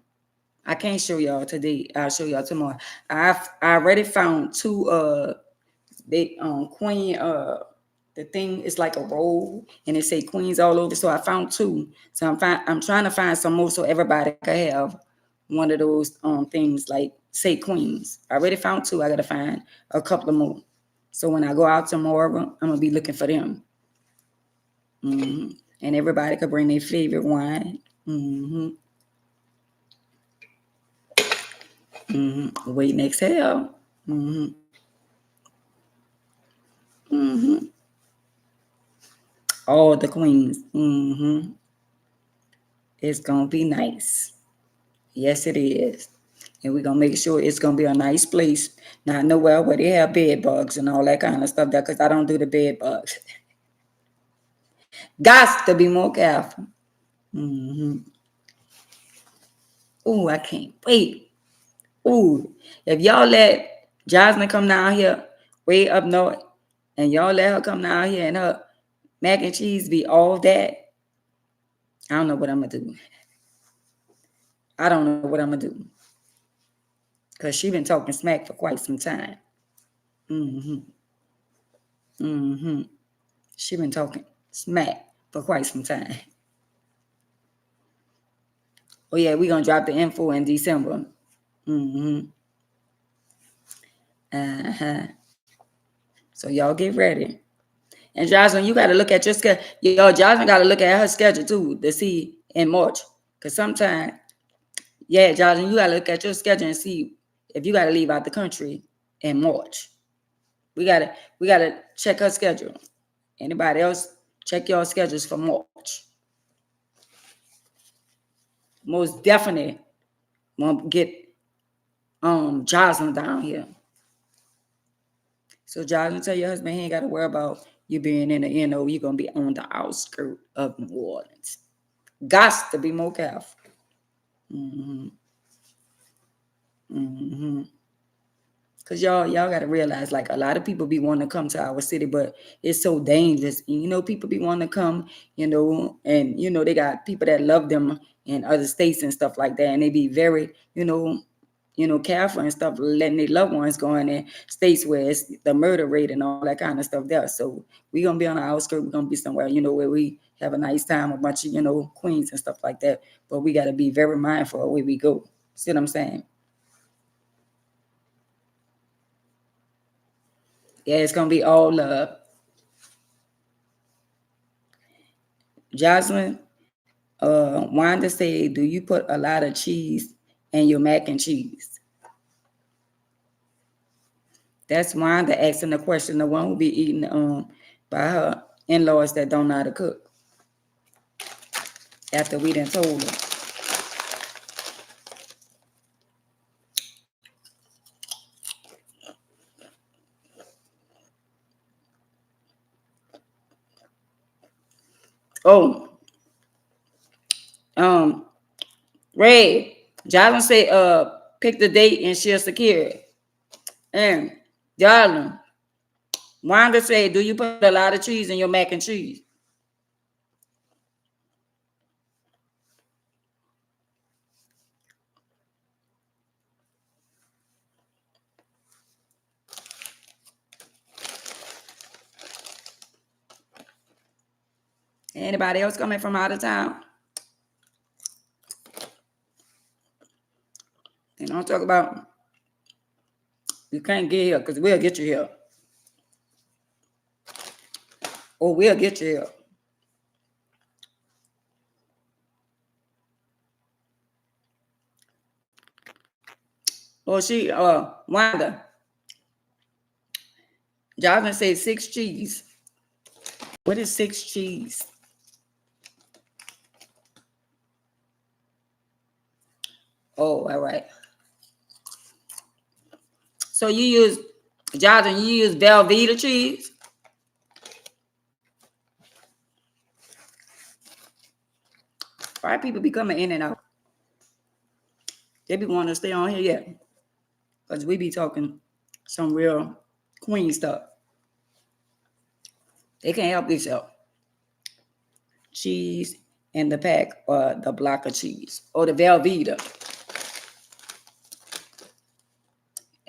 I can't show y'all today. I'll show y'all tomorrow. I already found two. Queen. The thing is like a roll, and it say queens all over. So I found two. So I'm trying to find some more so everybody can have one of those things like say queens. I already found two. I gotta find a couple of more. So when I go out tomorrow, I'm gonna be looking for them. And everybody could bring their favorite wine. Wait and exhale. All the queens. It's gonna be nice. Yes, it is. And we're gonna make sure it's gonna be a nice place. Not nowhere where they have bed bugs and all that kind of stuff there, because I don't do the bed bugs. Got to be more careful. Oh, I can't wait. Oh, if y'all let Jasmine come down here way up north, and y'all let her come down here and her mac and cheese be all that, I don't know what I'm gonna do. I don't know what I'm gonna do. Because she been talking smack for quite some time. She been talking smack for quite some time. Oh yeah, we're gonna drop the info in December. So y'all get ready. And Jocelyn, you gotta look at your schedule. Jocelyn gotta look at her schedule too to see in March. Cause sometimes, yeah, Jocelyn, you gotta look at your schedule and see if you gotta leave out the country in March. We gotta check her schedule. Anybody else, check your schedules for March. Most definitely won't get Jocelyn down here. So Jocelyn, tell your husband he ain't gotta worry about you being in the NO. You're gonna be on the outskirts of New Orleans. Got to be more careful. Cause y'all gotta realize, like, a lot of people be wanting to come to our city, but it's so dangerous. And, people be wanting to come, and they got people that love them in other states and stuff like that, and they be very, careful and stuff, letting their loved ones go in states where it's the murder rate and all that kind of stuff there. So we're going to be on the outskirts. We're going to be somewhere, where we have a nice time, a bunch of, queens and stuff like that. But we got to be very mindful of where we go. See what I'm saying? Yeah, it's going to be all love. Jocelyn, Wanda said, do you put a lot of cheese in your mac and cheese? That's Wanda asking the question, the one who be eating by her in-laws that don't know how to cook. After we done told her. Oh, Ray, Jocelyn said, pick the date and she'll secure it. And Jocelyn, Wanda said, do you put a lot of cheese in your mac and cheese? Anybody else coming from out of town? And don't talk about you can't get here because we'll get you here. Or we'll get you here. Or she, Wanda. Jocelyn said 6 cheese. What is 6 cheese? Oh, all right. So you use, Jocelyn, you use Velveeta cheese? Why people be coming in and out? They be wanting to stay on here yet. Because we be talking some real queen stuff. They can't help themselves. Cheese in the pack or the block of cheese or the Velveeta.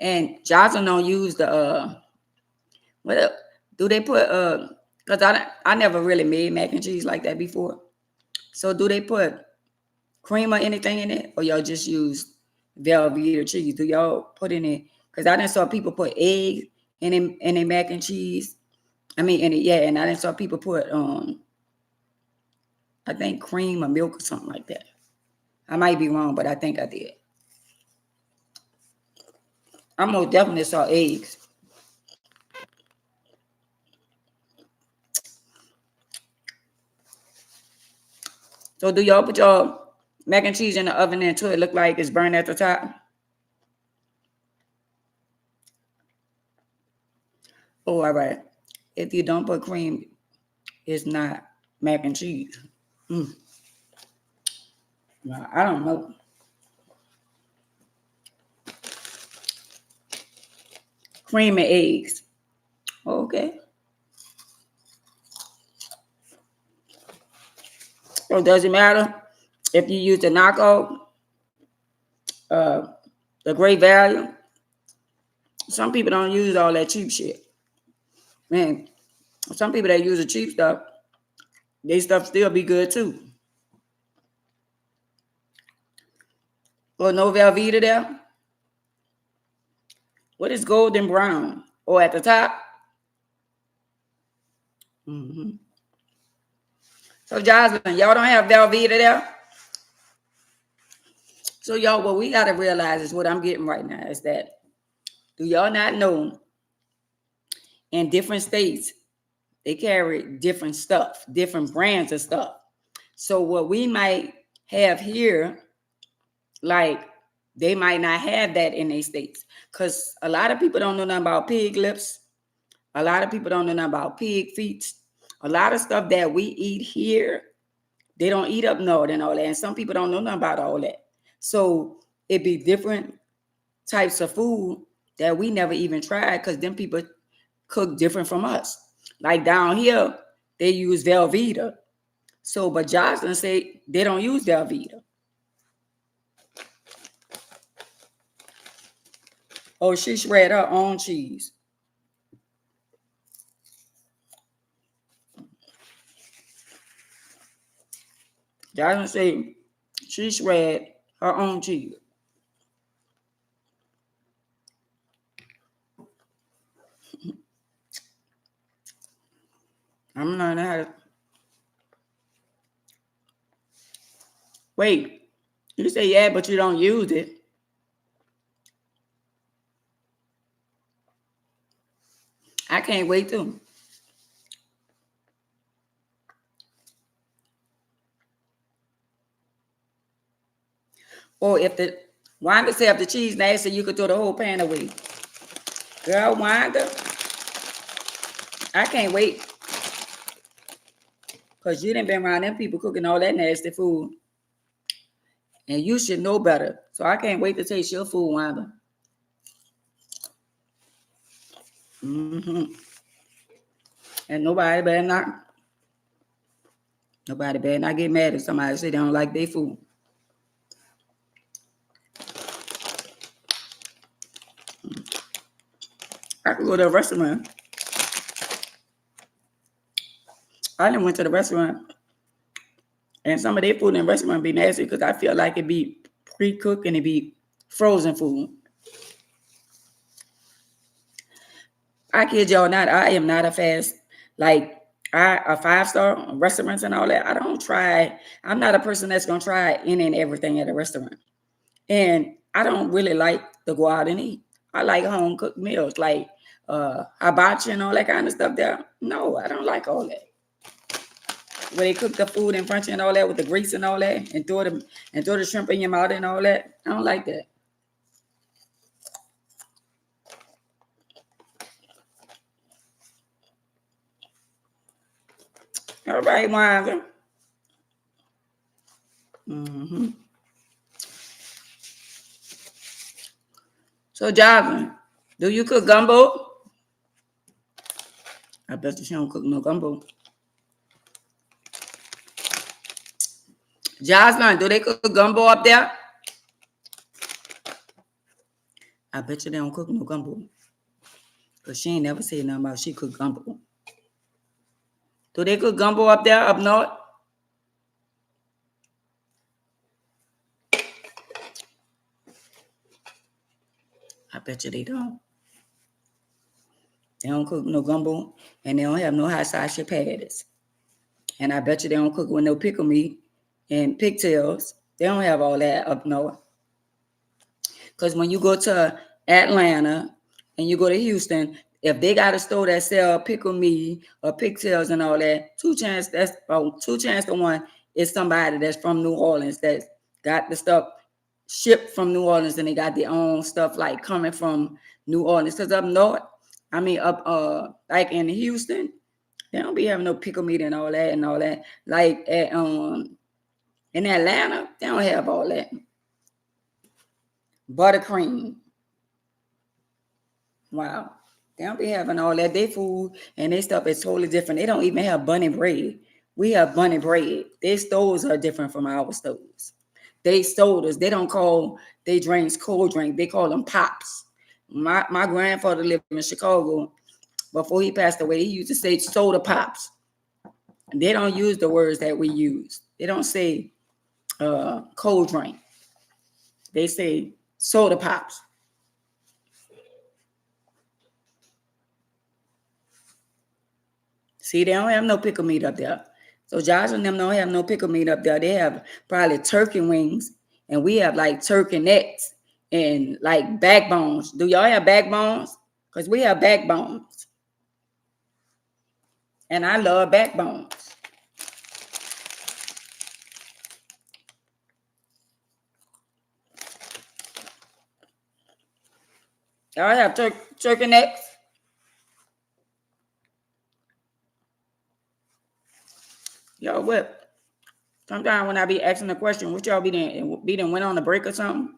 And Jocelyn don't use the what do they put because I never really made mac and cheese like that before. So do they put cream or anything in it, or y'all just use Velveeta cheese? Do y'all put in it? Because I didn't saw people put eggs in a mac and cheese. I mean, and I didn't saw people put I think cream or milk or something like that. I might be wrong, but I think I did. I most definitely saw eggs. So do y'all put your mac and cheese in the oven until it look like it's burned at the top? Oh, all right. If you don't put cream, it's not mac and cheese. No, I don't know. Cream and eggs. Okay. So does it matter if you use the knockout, the Great Value? Some people don't use all that cheap shit. Man, some people that use the cheap stuff, they stuff still be good too. Or no Velveeta there? What is golden brown? Or at the top? Mm-hmm. So Jocelyn, y'all don't have Velveeta there? So y'all, what we got to realize is what I'm getting right now is that, do y'all not know in different states, they carry different stuff, different brands of stuff. So what we might have here, like they might not have that in their states. Because a lot of people don't know nothing about pig lips. A lot of people don't know nothing about pig feet. A lot of stuff that we eat here, they don't eat up north and all that. And some people don't know nothing about all that. So it'd be different types of food that we never even tried because them people cook different from us. Like down here, they use Velveeta. So, but Jocelyn say they don't use Velveeta. Oh, she shred her own cheese. Jasmine say she shred her own cheese. I'm learning how to wait. You say yeah, but you don't use it. I can't wait to. Or if the Wanda said if the cheese nasty, you could throw the whole pan away. Girl, Wanda, I can't wait. Because you didn't been around them people cooking all that nasty food. And you should know better. So I can't wait to taste your food, Wanda. Mm-hmm. And nobody better not get mad if somebody say they don't like their food. I could go to a restaurant. I done went to the restaurant and some of their food in the restaurant be nasty because I feel like it be pre-cooked and it be frozen food. I kid y'all not, I am not a fast, like a 5-star restaurants and all that. I don't try, I'm not a person that's gonna try any and everything at a restaurant. And I don't really like to go out and eat. I like home cooked meals like hibachi and all that kind of stuff there. No, I don't like all that. Where they cook the food in front of you and all that with the grease and all that and throw the shrimp in your mouth and all that. I don't like that. All right, Wanda. Mm-hmm. So, Jasmine, do you cook gumbo? I bet you she don't cook no gumbo. Jasmine, do they cook gumbo up there? I bet you they don't cook no gumbo. Because she ain't never said nothing about she cook gumbo. Do they cook gumbo up there, up north? I bet you they don't. They don't cook no gumbo, and they don't have no hot sauce patties. And I bet you they don't cook with no pickle meat and pigtails. They don't have all that up north. Because when you go to Atlanta and you go to Houston, if they got a store that sell pickle meat or pigtails and all that, 2 chance to 1 is somebody that's from New Orleans that got the stuff shipped from New Orleans and they got their own stuff like coming from New Orleans. Because up north, I mean up like in Houston, they don't be having no pickle meat and all that and all that. Like at in Atlanta, they don't have all that. Buttercream. Wow. They don't be having all that. Their food and their stuff is totally different. They don't even have bunny bread. We have bunny bread. Their stoves are different from our stoves. They sodas, they don't call they drinks cold drink. They call them pops. My grandfather lived in Chicago. Before he passed away, he used to say soda pops. They don't use the words that we use. They don't say cold drink. They say soda pops. See, they don't have no pickle meat up there. So Josh and them don't have no pickle meat up there. They have probably turkey wings, and we have like turkey necks and like backbones. Do y'all have backbones? Because we have backbones. And I love backbones. Y'all have turkey necks? Y'all what? Sometimes when I be asking the question, what y'all be done went on a break or something?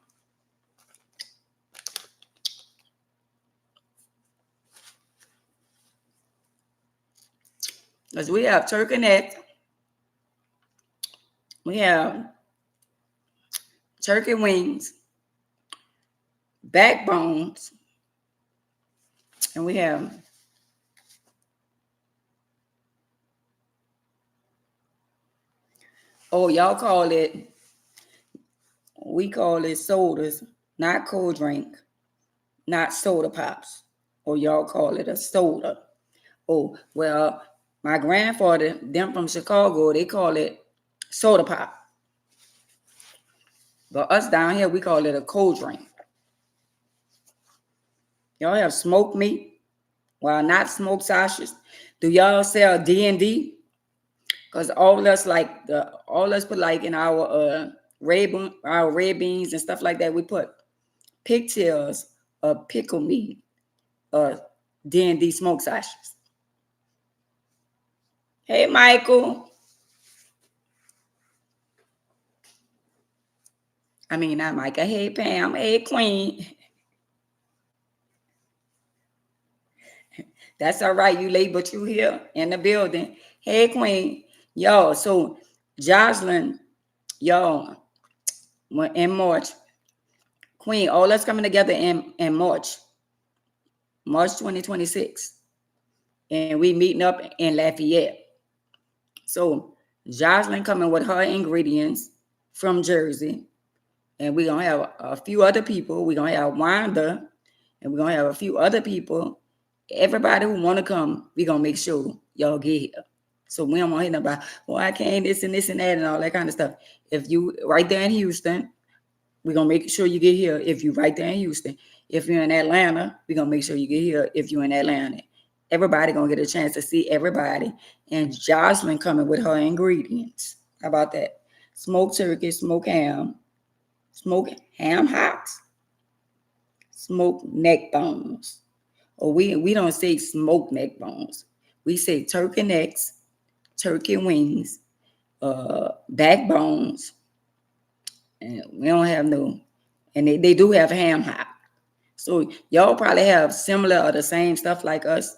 Because we have turkey necks. We have turkey wings, backbones, And we have, oh, y'all call it, we call it sodas, not cold drink, not soda pops. Or y'all call it a soda. Oh, well, my grandfather, them from Chicago, they call it soda pop. But us down here, we call it a cold drink. Y'all have smoked meat? Well, not smoked sausages. Do y'all sell D&D? Because all us put like in our red beans and stuff like that, we put pigtails of pickle meat, D&D smoked sausages. Hey, Michael. I mean, not Micah. Hey, Pam. Hey, Queen. That's all right. You late, but you here in the building. Hey, Queen. Yo, so Jocelyn, yo, in March, Queen, all us coming together in March 2026. And we meeting up in Lafayette. So Jocelyn coming with her ingredients from Jersey. And we're going to have a few other people. We're going to have Wanda. And we're going to have a few other people. Everybody who want to come, we're going to make sure y'all get here. So we don't want to hear about, well, I can't this and that and all that kind of stuff. If you right there in Houston, we're going to make sure you get here if you right there in Houston. If you're in Atlanta, we're going to make sure you get here if you're in Atlanta. Everybody going to get a chance to see everybody. And Jocelyn coming with her ingredients. How about that? Smoked turkey, smoked ham hocks, smoked neck bones. Or we don't say smoked neck bones. We say turkey necks, turkey wings, backbones. And we don't have no, and they do have ham hock. So y'all probably have similar or the same stuff like us,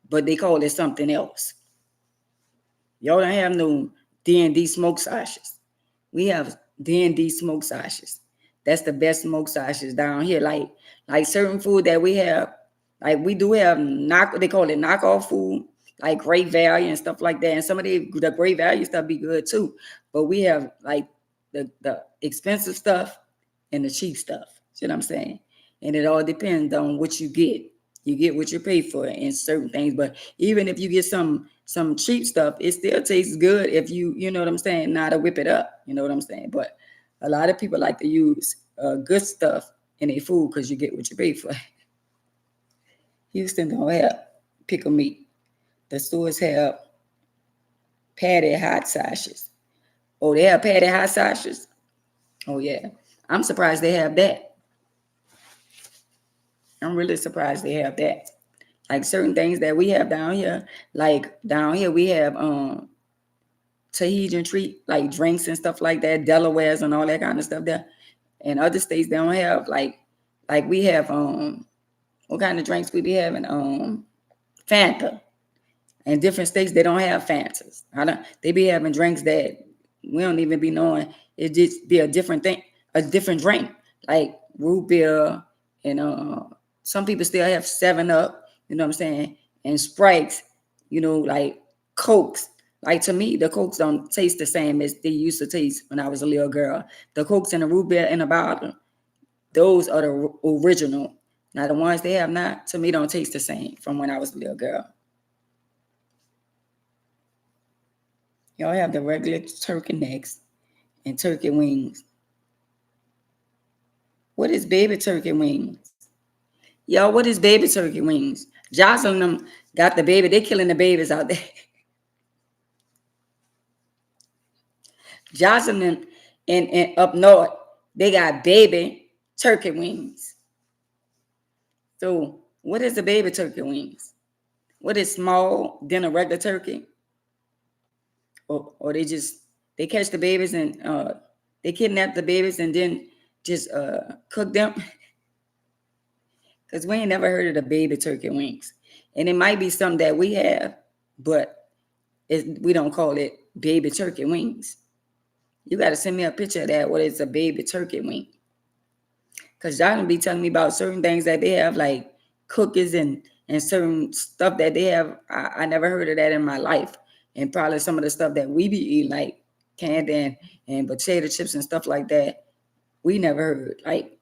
but they call it something else. Y'all don't have no D&D smoked sausages. We have D&D smoked sausages. That's the best smoked sausages down here. Like certain food that we have, like we do have they call it knockoff food, like Great Value and stuff like that. And some of the Great Value stuff be good too. But we have like the expensive stuff and the cheap stuff. See what I'm saying? And it all depends on what you get. You get what you pay for in certain things. But even if you get some cheap stuff, it still tastes good if you know what I'm saying, not to whip it up. You know what I'm saying? But a lot of people like to use good stuff in their food because you get what you pay for. Houston don't have pickle meat. The stores have patty hot sausages. Oh, they have patty hot sausages? Oh, yeah. I'm surprised they have that. I'm really surprised they have that. Like certain things that we have down here, like down here we have Tahitian treat, like drinks and stuff like that, Delaware's and all that kind of stuff there. And other states they don't have like we have what kind of drinks we be having? Fanta. In different states they don't have Fantas. They be having drinks that we don't even be knowing. It just be a different thing, a different drink, like root beer and some people still have 7-Up, you know what I'm saying, and Sprites, you know, like Cokes. Like to me, the Cokes don't taste the same as they used to taste when I was a little girl. The Cokes and the root beer in a bottle, those are the original. Now the ones they have now, to me, don't taste the same from when I was a little girl. Y'all have the regular turkey necks and turkey wings. What is baby turkey wings? Y'all, what is baby turkey wings? Jocelyn them got the baby. They killing the babies out there. Jocelyn and up north, they got baby turkey wings. So what is the baby turkey wings? What is small than a regular turkey? Or they catch the babies and they kidnap the babies and then just cook them? Because we ain't never heard of the baby turkey wings. And it might be something that we have, but we don't call it baby turkey wings. You got to send me a picture of that. What is a baby turkey wing? Because y'all gonna be telling me about certain things that they have, like cookies and and certain stuff that they have. I never heard of that in my life. And probably some of the stuff that we be eating, like candy and potato chips and stuff like that, we never heard. Like,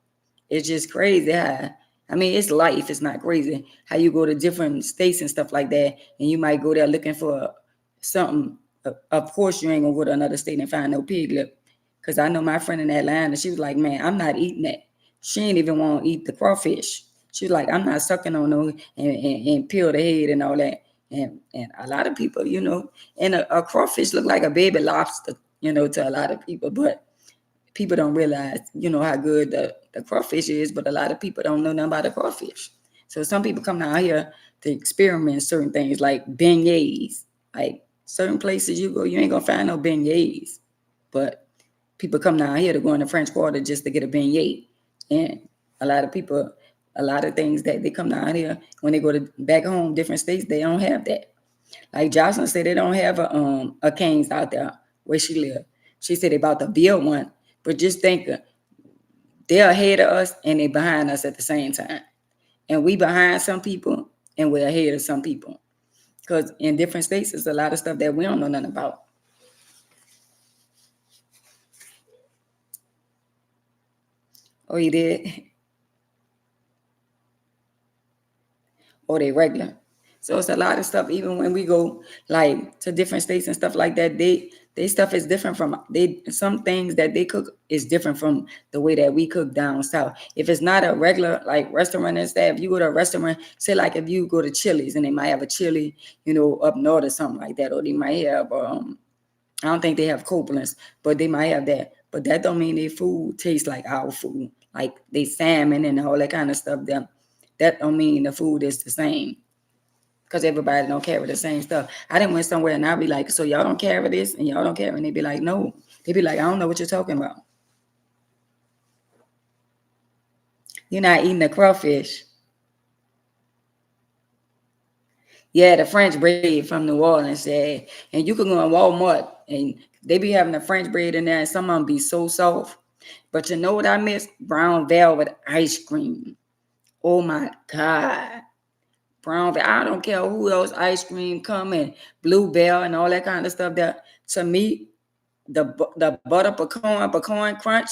it's just crazy how, I mean, it's life. It's not crazy how you go to different states and stuff like that, and you might go there looking for something. Of course, you ain't gonna go to another state and find no pig lip. Because I know my friend in Atlanta, she was like, man, I'm not eating that. She ain't even want to eat the crawfish. She was like, I'm not sucking on no and peel the head and all that. And a lot of people, and a crawfish look like a baby lobster, to a lot of people. But people don't realize, how good the crawfish is, but a lot of people don't know nothing about the crawfish. So some people come down here to experiment certain things like beignets. Like certain places you go, you ain't gonna find no beignets. But people come down here to go in the French Quarter just to get a beignet. And a lot of people, a lot of things that they come down here, when they go to back home, different states, they don't have that. Like Jocelyn said, they don't have a Cane's out there where she live. She said they about to build one. But just think, they're ahead of us and they behind us at the same time. And we behind some people and we're ahead of some people. Because in different states, there's a lot of stuff that we don't know nothing about. Oh, you did? Or they regular. So it's a lot of stuff. Even when we go like to different states and stuff like that, they stuff is different from some things that they cook is different from the way that we cook down south. If it's not a regular like restaurant and stuff, if you go to a restaurant, say like if you go to Chili's and they might have a chili, up north or something like that, or they might have I don't think they have Copeland's, but they might have that. But that don't mean their food tastes like our food, like they salmon and all that kind of stuff. That don't mean the food is the same, because everybody don't carry the same stuff. I didn't went somewhere and I'd be like, so y'all don't carry this and y'all don't carry, and they'd be like, no. They'd be like, I don't know what you're talking about. You're not eating the crawfish. Yeah, the French bread from New Orleans, yeah. And you can go in Walmart and they be having the French bread in there, and some of them be so soft. But you know what I miss? Brown velvet ice cream. Oh my God. Brown, I don't care who else ice cream coming, Bluebell and all that kind of stuff. That to me, the butter pecan crunch,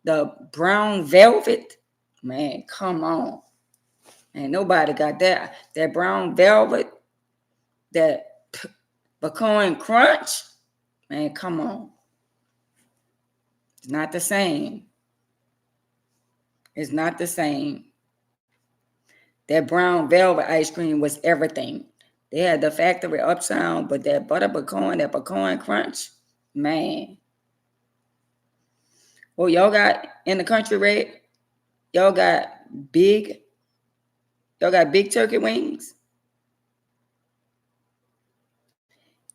the brown velvet, man, come on. And nobody got that. That brown velvet, that pecan crunch, man, come on. It's not the same. It's not the same. That brown velvet ice cream was everything. They had the factory uptown, but that butter pecan, that pecan crunch, man. Oh, y'all got in the country, Red? Y'all got big, y'all got big turkey wings?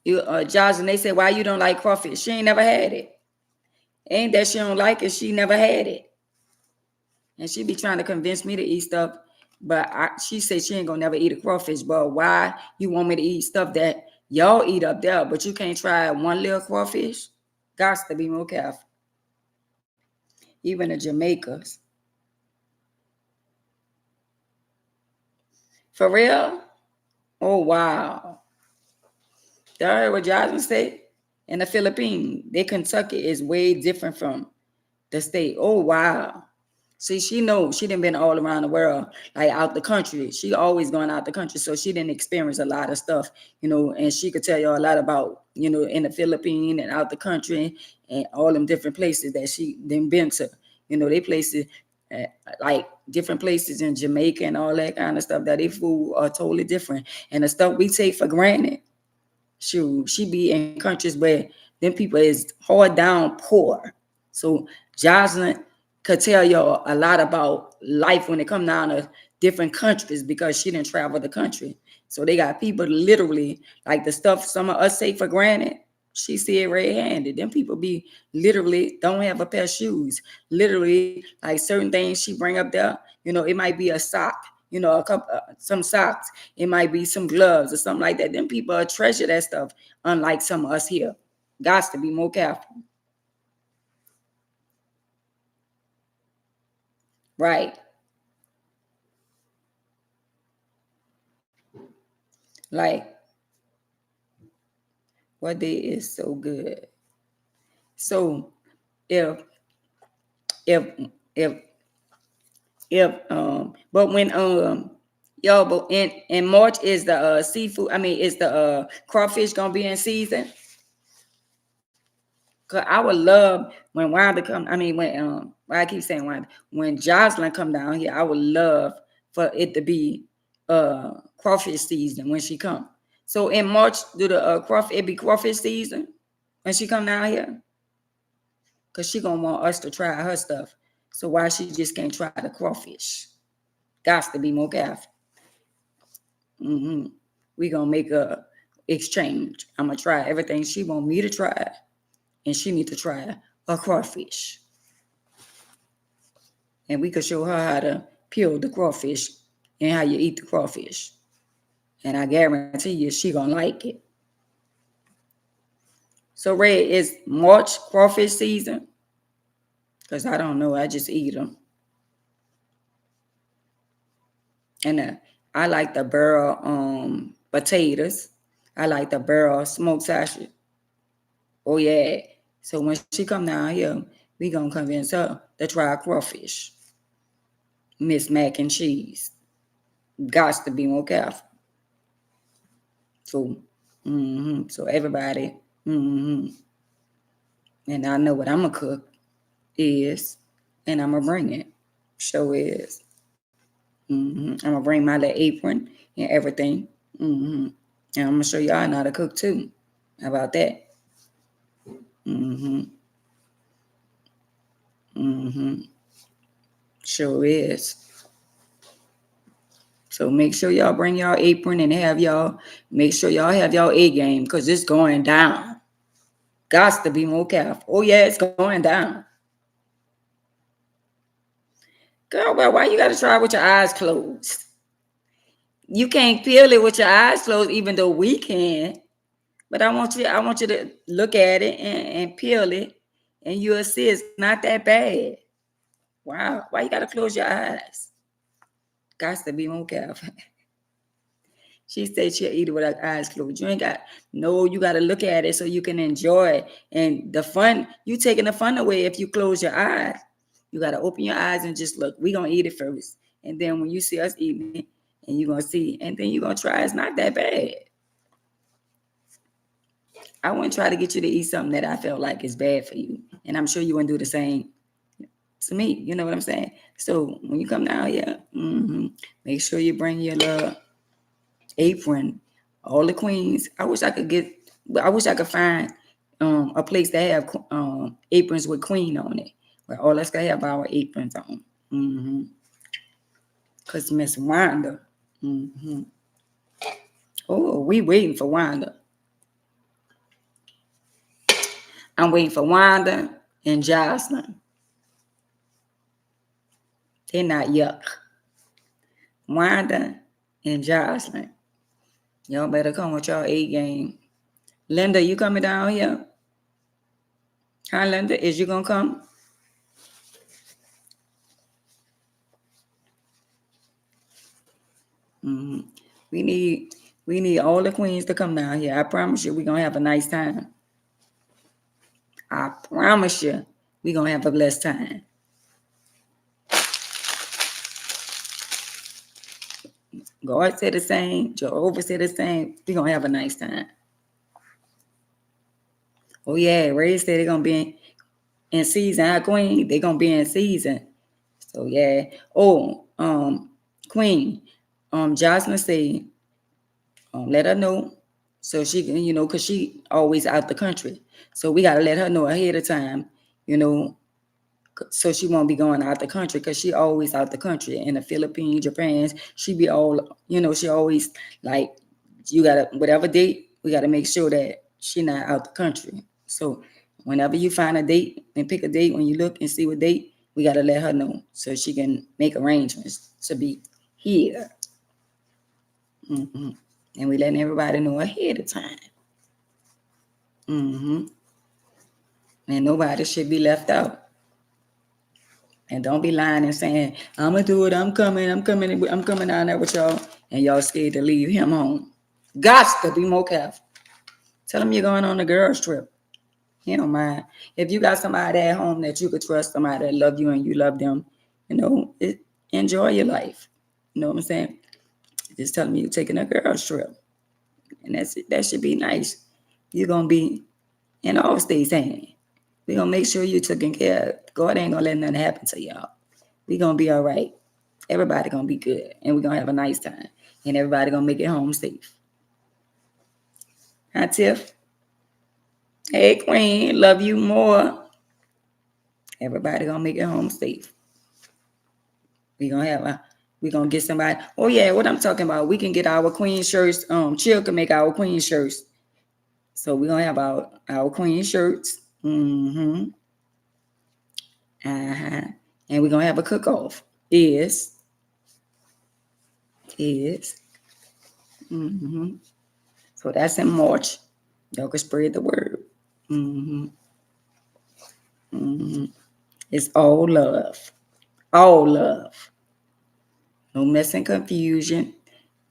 Josh, and they said, why you don't like crawfish? She ain't never had it. Ain't that she don't like it, she never had it. And she be trying to convince me to eat stuff, but she said she ain't gonna never eat a crawfish. But why you want me to eat stuff that y'all eat up there, but you can't try one little crawfish? Got to be more careful. Even the Jamaicans. For real? Oh, wow. I heard what Jasmine said. In the Philippines, Kentucky is way different from the state. Oh, wow. See, she knows she didn't been all around the world, like out the country. She always going out the country, so she didn't experience a lot of stuff, and she could tell you a lot about, in the Philippines and out the country and all them different places that she done been to. They places like different places in Jamaica and all that kind of stuff, that they food are totally different. And the stuff we take for granted, she be in countries where them people is hard down poor. So Jocelyn could tell y'all a lot about life when it come down to different countries, because she didn't travel the country. So they got people literally, like the stuff some of us take for granted, she see it red-handed. Them people be literally don't have a pair of shoes. Literally, like certain things she bring up there, it might be a sock, a couple, some socks. It might be some gloves or something like that. Them people treasure that stuff, unlike some of us here. Got to be more careful. Right. Like, what day is so good? So if if if but when y'all, but in March is the seafood, I mean, is the crawfish gonna be in season? Cause I would love when Wanda come, I mean, when I keep saying Wanda, when Jocelyn come down here, I would love for it to be crawfish season when she come. So in March, do the crawfish, it be crawfish season when she come down here? Cause she gonna want us to try her stuff. So why she just can't try the crawfish? Got to be more careful. We gonna make a exchange. I'm gonna try everything she want me to try, and she need to try a crawfish. And we could show her how to peel the crawfish and how you eat the crawfish. And I guarantee you, she gonna like it. So Red, is March crawfish season? Cause I don't know. I just eat them. And I like the barrel potatoes. I like the barrel smoked sausage. Oh yeah. So when she come down here, we gonna convince her to try crawfish. Miss Mac and Cheese. Got to be more careful. So, so everybody, and I know what I'm gonna cook is, and I'm gonna bring it. Show is. I'm gonna bring my little apron and everything. And I'm gonna show y'all how to cook too. How about that? Sure is. So make sure y'all bring y'all apron and make sure y'all have y'all A game, because it's going down. Got to be more careful. Oh yeah, it's going down. Girl, well, why you gotta try with your eyes closed? You can't peel it with your eyes closed, even though we can. But I want you to look at it and peel it, and you'll see it's not that bad. Wow, why you gotta close your eyes? Got to be more careful. She said she'll eat it with her eyes closed. You gotta look at it so you can enjoy it. And the fun, you taking the fun away if you close your eyes. You gotta open your eyes and just look. We're gonna eat it first. And then when you see us eating it, and you're gonna see, and then you're gonna try, it's not that bad. I wouldn't try to get you to eat something that I felt like is bad for you. And I'm sure you wouldn't do the same to me. You know what I'm saying? So when you come down here, make sure you bring your little apron. All the queens. I wish I could find a place that have aprons with queen on it, where all us can have our aprons on. Cause Miss Wanda. Oh, we waiting for Wanda. I'm waiting for Wanda and Jocelyn. They're not yuck. Wanda and Jocelyn. Y'all better come with y'all A game. Linda, you coming down here? Hi, Linda. Is you gonna come? We need all the queens to come down here. I promise you, we're gonna have a nice time. I promise you, we're gonna have a blessed time. God said the same. Jehovah said the same. We're gonna have a nice time. Oh yeah, Ray said they're gonna be in season. Our queen, they're gonna be in season. So yeah. Oh, Queen, Jocelyn said, let her know so she can, because she always out the country. So we gotta let her know ahead of time, so she won't be going out the country, because she always out the country in the Philippines, Japan. She be all, she always like, you gotta, whatever date, we gotta make sure that she not out the country. So whenever you find a date and pick a date, when you look and see what date, we gotta let her know so she can make arrangements to be here. And we letting everybody know ahead of time. And nobody should be left out. And don't be lying and saying, I'm gonna do it, I'm coming down there with y'all, and y'all scared to leave him home. Got to be more careful. Tell him you're going on a girls trip. He don't mind. If you got somebody at home that you could trust, somebody that love you and you love them, enjoy your life. You know what I'm saying? Just tell me you're taking a girls trip. And that's it. That should be nice. You're going to be in all states hand. We're going to make sure you're taken care of. God ain't going to let nothing happen to y'all. We're going to be all right. Everybody going to be good. And we're going to have a nice time. And everybody going to make it home safe. Hi, Tiff. Hey, Queen. Love you more. Everybody going to make it home safe. We're going to get somebody. Oh, yeah, what I'm talking about. We can get our queen shirts. Chill can make our queen shirts. So we're going to have our queen shirts. Mm-hmm. Uh-huh. And we're going to have a cook-off. Is. Mm-hmm. So that's in March. Y'all can spread the word. Mm-hmm. Mm-hmm. It's all love. All love. No mess and confusion.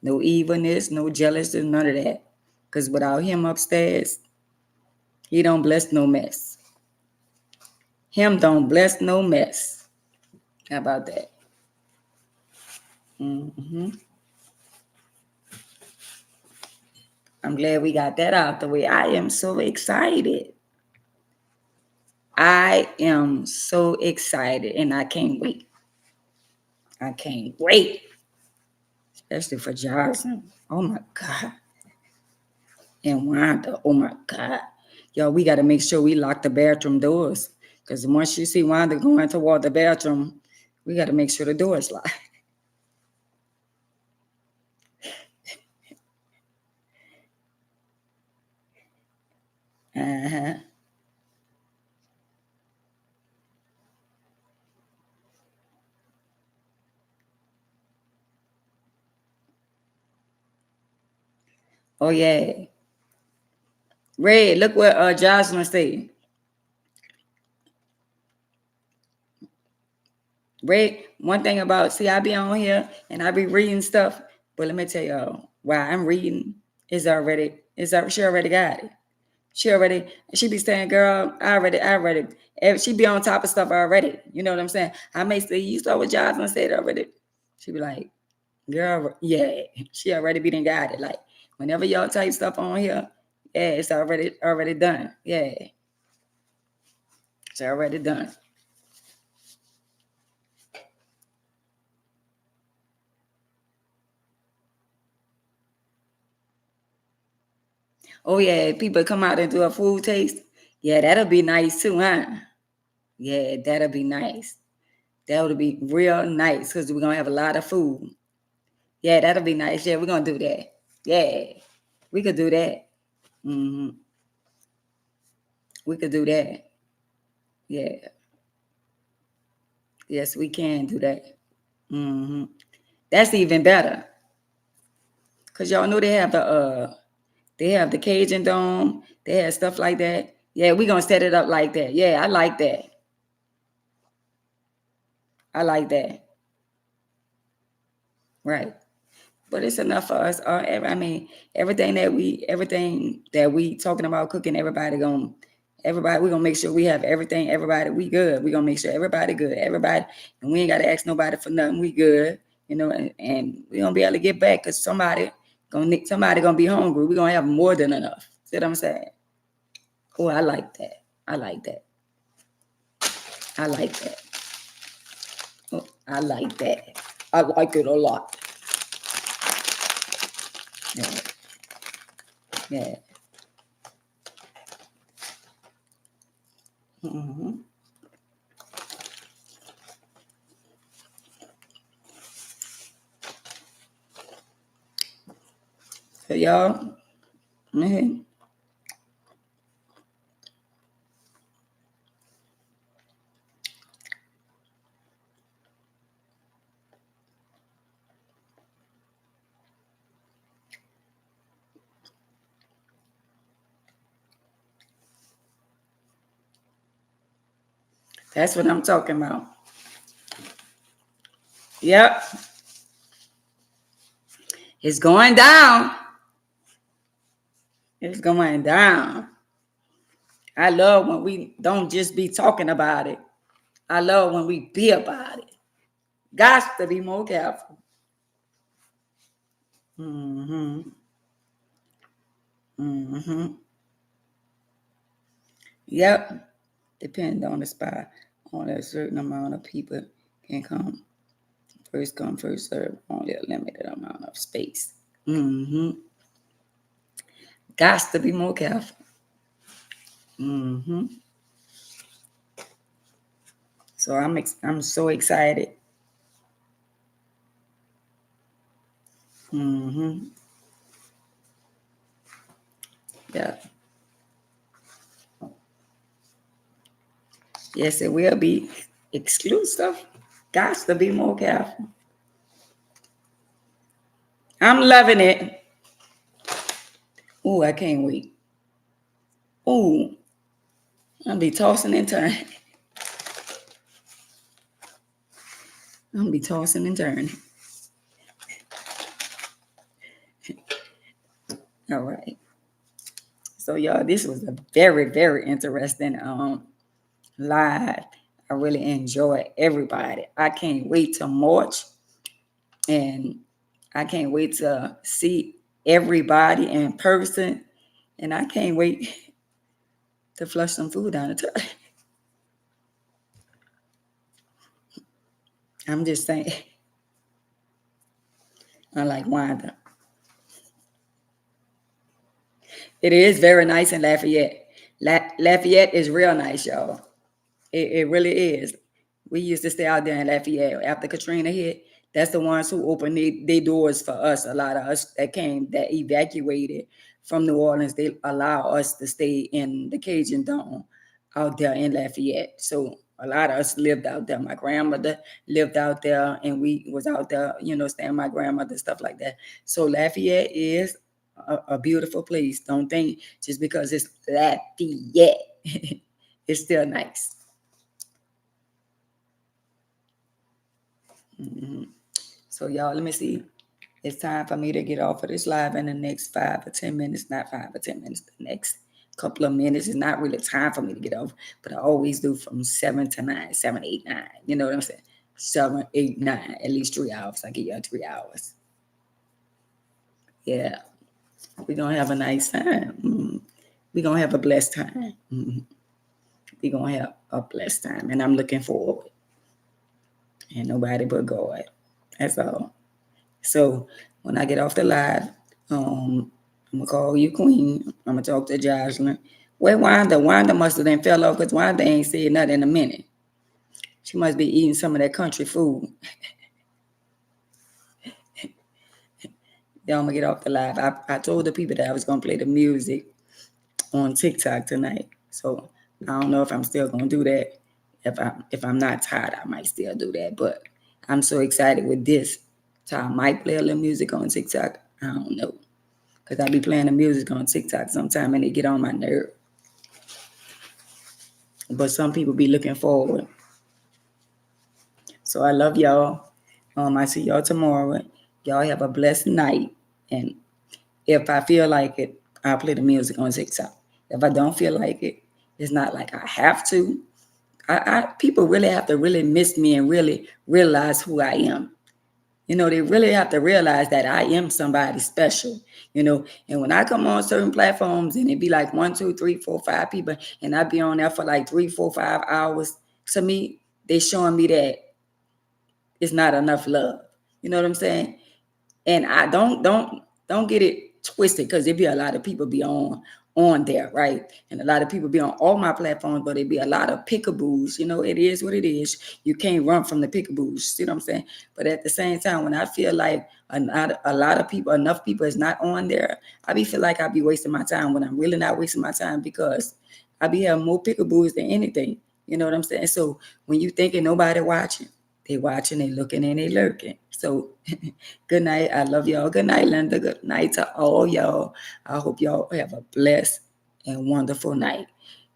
No evilness. No jealousy. None of that. Because without him upstairs, he don't bless no mess. Him don't bless no mess. How about that? Mm-hmm. I'm glad we got that out the way. I am so excited. I am so excited and I can't wait. I can't wait. Especially for Johnson. Oh my God. And Wanda. Oh my God. Y'all, we got to make sure we lock the bathroom doors. Because once you see Wanda going toward the bathroom, we got to make sure the door is locked. Uh-huh. Oh, yeah. Red, look what Jocelyn said. Red, one thing about, see, I be on here and I be reading stuff, but let me tell y'all, while I'm reading, she already got it. She be saying, girl, I already. She be on top of stuff already. You know what I'm saying? I may say, you saw what Jocelyn said already. She be like, girl, yeah, she already be done got it. Like, whenever y'all type stuff on here, yeah, it's already done. Yeah, it's already done. Oh, yeah, people come out and do a food taste. Yeah, that'll be nice too, huh? Yeah, that'll be nice. That would be real nice because we're going to have a lot of food. Yeah, that'll be nice. Yeah, we're going to do that. Yeah, we could do that. Mm-hmm. We could do that. Yeah. Yes, we can do that. Mm-hmm. That's even better. Because y'all know they have the Cajun Dome. They have stuff like that. Yeah, we're going to set it up like that. Yeah, I like that. I like that. Right. But it's enough for us. I mean, everything that we talking about cooking, we're gonna make sure we have everything. Everybody, we good. We're gonna make sure everybody good. Everybody, and we ain't gotta ask nobody for nothing. We good, and we're gonna be able to get back because somebody gonna be hungry. We're gonna have more than enough. See what I'm saying? Oh, I like that. I like that. I like that. Oh, I like that. I like it a lot. Yeah. Yeah. Mm-hmm. So y'all, mm-hmm. That's what I'm talking about. Yep. It's going down. It's going down. I love when we don't just be talking about it. I love when we be about it. Got to be more careful. Mm-hmm. Mm-hmm. Yep. Depend on the spot. Only a certain amount of people can come. First come, first serve. Only a limited amount of space. Mm-hmm. Got to be more careful. Mm-hmm. So I'm so excited. Mm-hmm. Yeah. Yes, it will be exclusive. Got to be more careful. I'm loving it. Ooh, I can't wait. Ooh, I'll be tossing and turning. I'll be tossing and turning. All right. So y'all, this was a very, very interesting live. I really enjoy everybody. I can't wait to March, and I can't wait to see everybody in person, and I can't wait to flush some food down the toilet. I'm just saying. Unlike Wanda, it is very nice in Lafayette. Lafayette is real nice, y'all. It really is. We used to stay out there in Lafayette after Katrina hit. That's the ones who opened their doors for us. A lot of us that came, that evacuated from New Orleans, they allow us to stay in the Cajun Dome out there in Lafayette. So a lot of us lived out there. My grandmother lived out there, and we was out there, staying with my grandmother, stuff like that. So Lafayette is a beautiful place. Don't think just because it's Lafayette, it's still nice. Mm-hmm. So y'all, let me see. It's time for me to get off of this live in the next 5 or 10 minutes. Not 5 or 10 minutes. The next couple of minutes is not really time for me to get off, but I always do from 7 to 9, 7, 8, 9. You know what I'm saying? 7, 8, 9. At least 3 hours. I give y'all 3 hours. Yeah, we're gonna have a nice time. Mm-hmm. We're gonna have a blessed time. Mm-hmm. We're gonna have a blessed time, and I'm looking forward. And nobody but God. That's all. So when I get off the live, I'm gonna call you Queen. I'm gonna talk to Jocelyn. Where Wanda? Wanda must have then fell off because Wanda ain't said nothing in a minute. She must be eating some of that country food. Then I'm gonna get off the live. I told the people that I was gonna play the music on TikTok tonight. So I don't know if I'm still gonna do that. If I'm not tired, I might still do that. But I'm so excited with this. So I might play a little music on TikTok. I don't know. Because I be playing the music on TikTok sometime and it get on my nerve. But some people be looking forward. So I love y'all. I see y'all tomorrow. Y'all have a blessed night. And if I feel like it, I'll play the music on TikTok. If I don't feel like it, it's not like I have to. People really have to really miss me and really realize who I am. They really have to realize that I am somebody special, and when I come on certain platforms and it be like 1, 2, 3, 4, 5 people, and I be on there for like 3, 4, 5 hours, to me, they showing me that it's not enough love. You know what I'm saying? And I don't get it twisted, because there be a lot of people be on there, right? And a lot of people be on all my platforms, but it be a lot of pickaboos. It is what it is. You can't run from the pickaboos. See what I'm saying? But at the same time, when I feel like a lot of people, enough people is not on there, I feel like I be wasting my time when I'm really not wasting my time, because I be having more pickaboos than anything. You know what I'm saying? So when you thinking nobody watching, they watching, they looking, and they lurking. So good night. I love y'all. Good night, Linda. Good night to all y'all. I hope y'all have a blessed and wonderful night.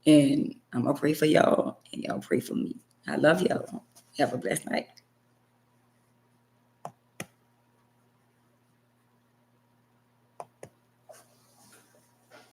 And I'm going to pray for y'all, and y'all pray for me. I love y'all. Have a blessed night.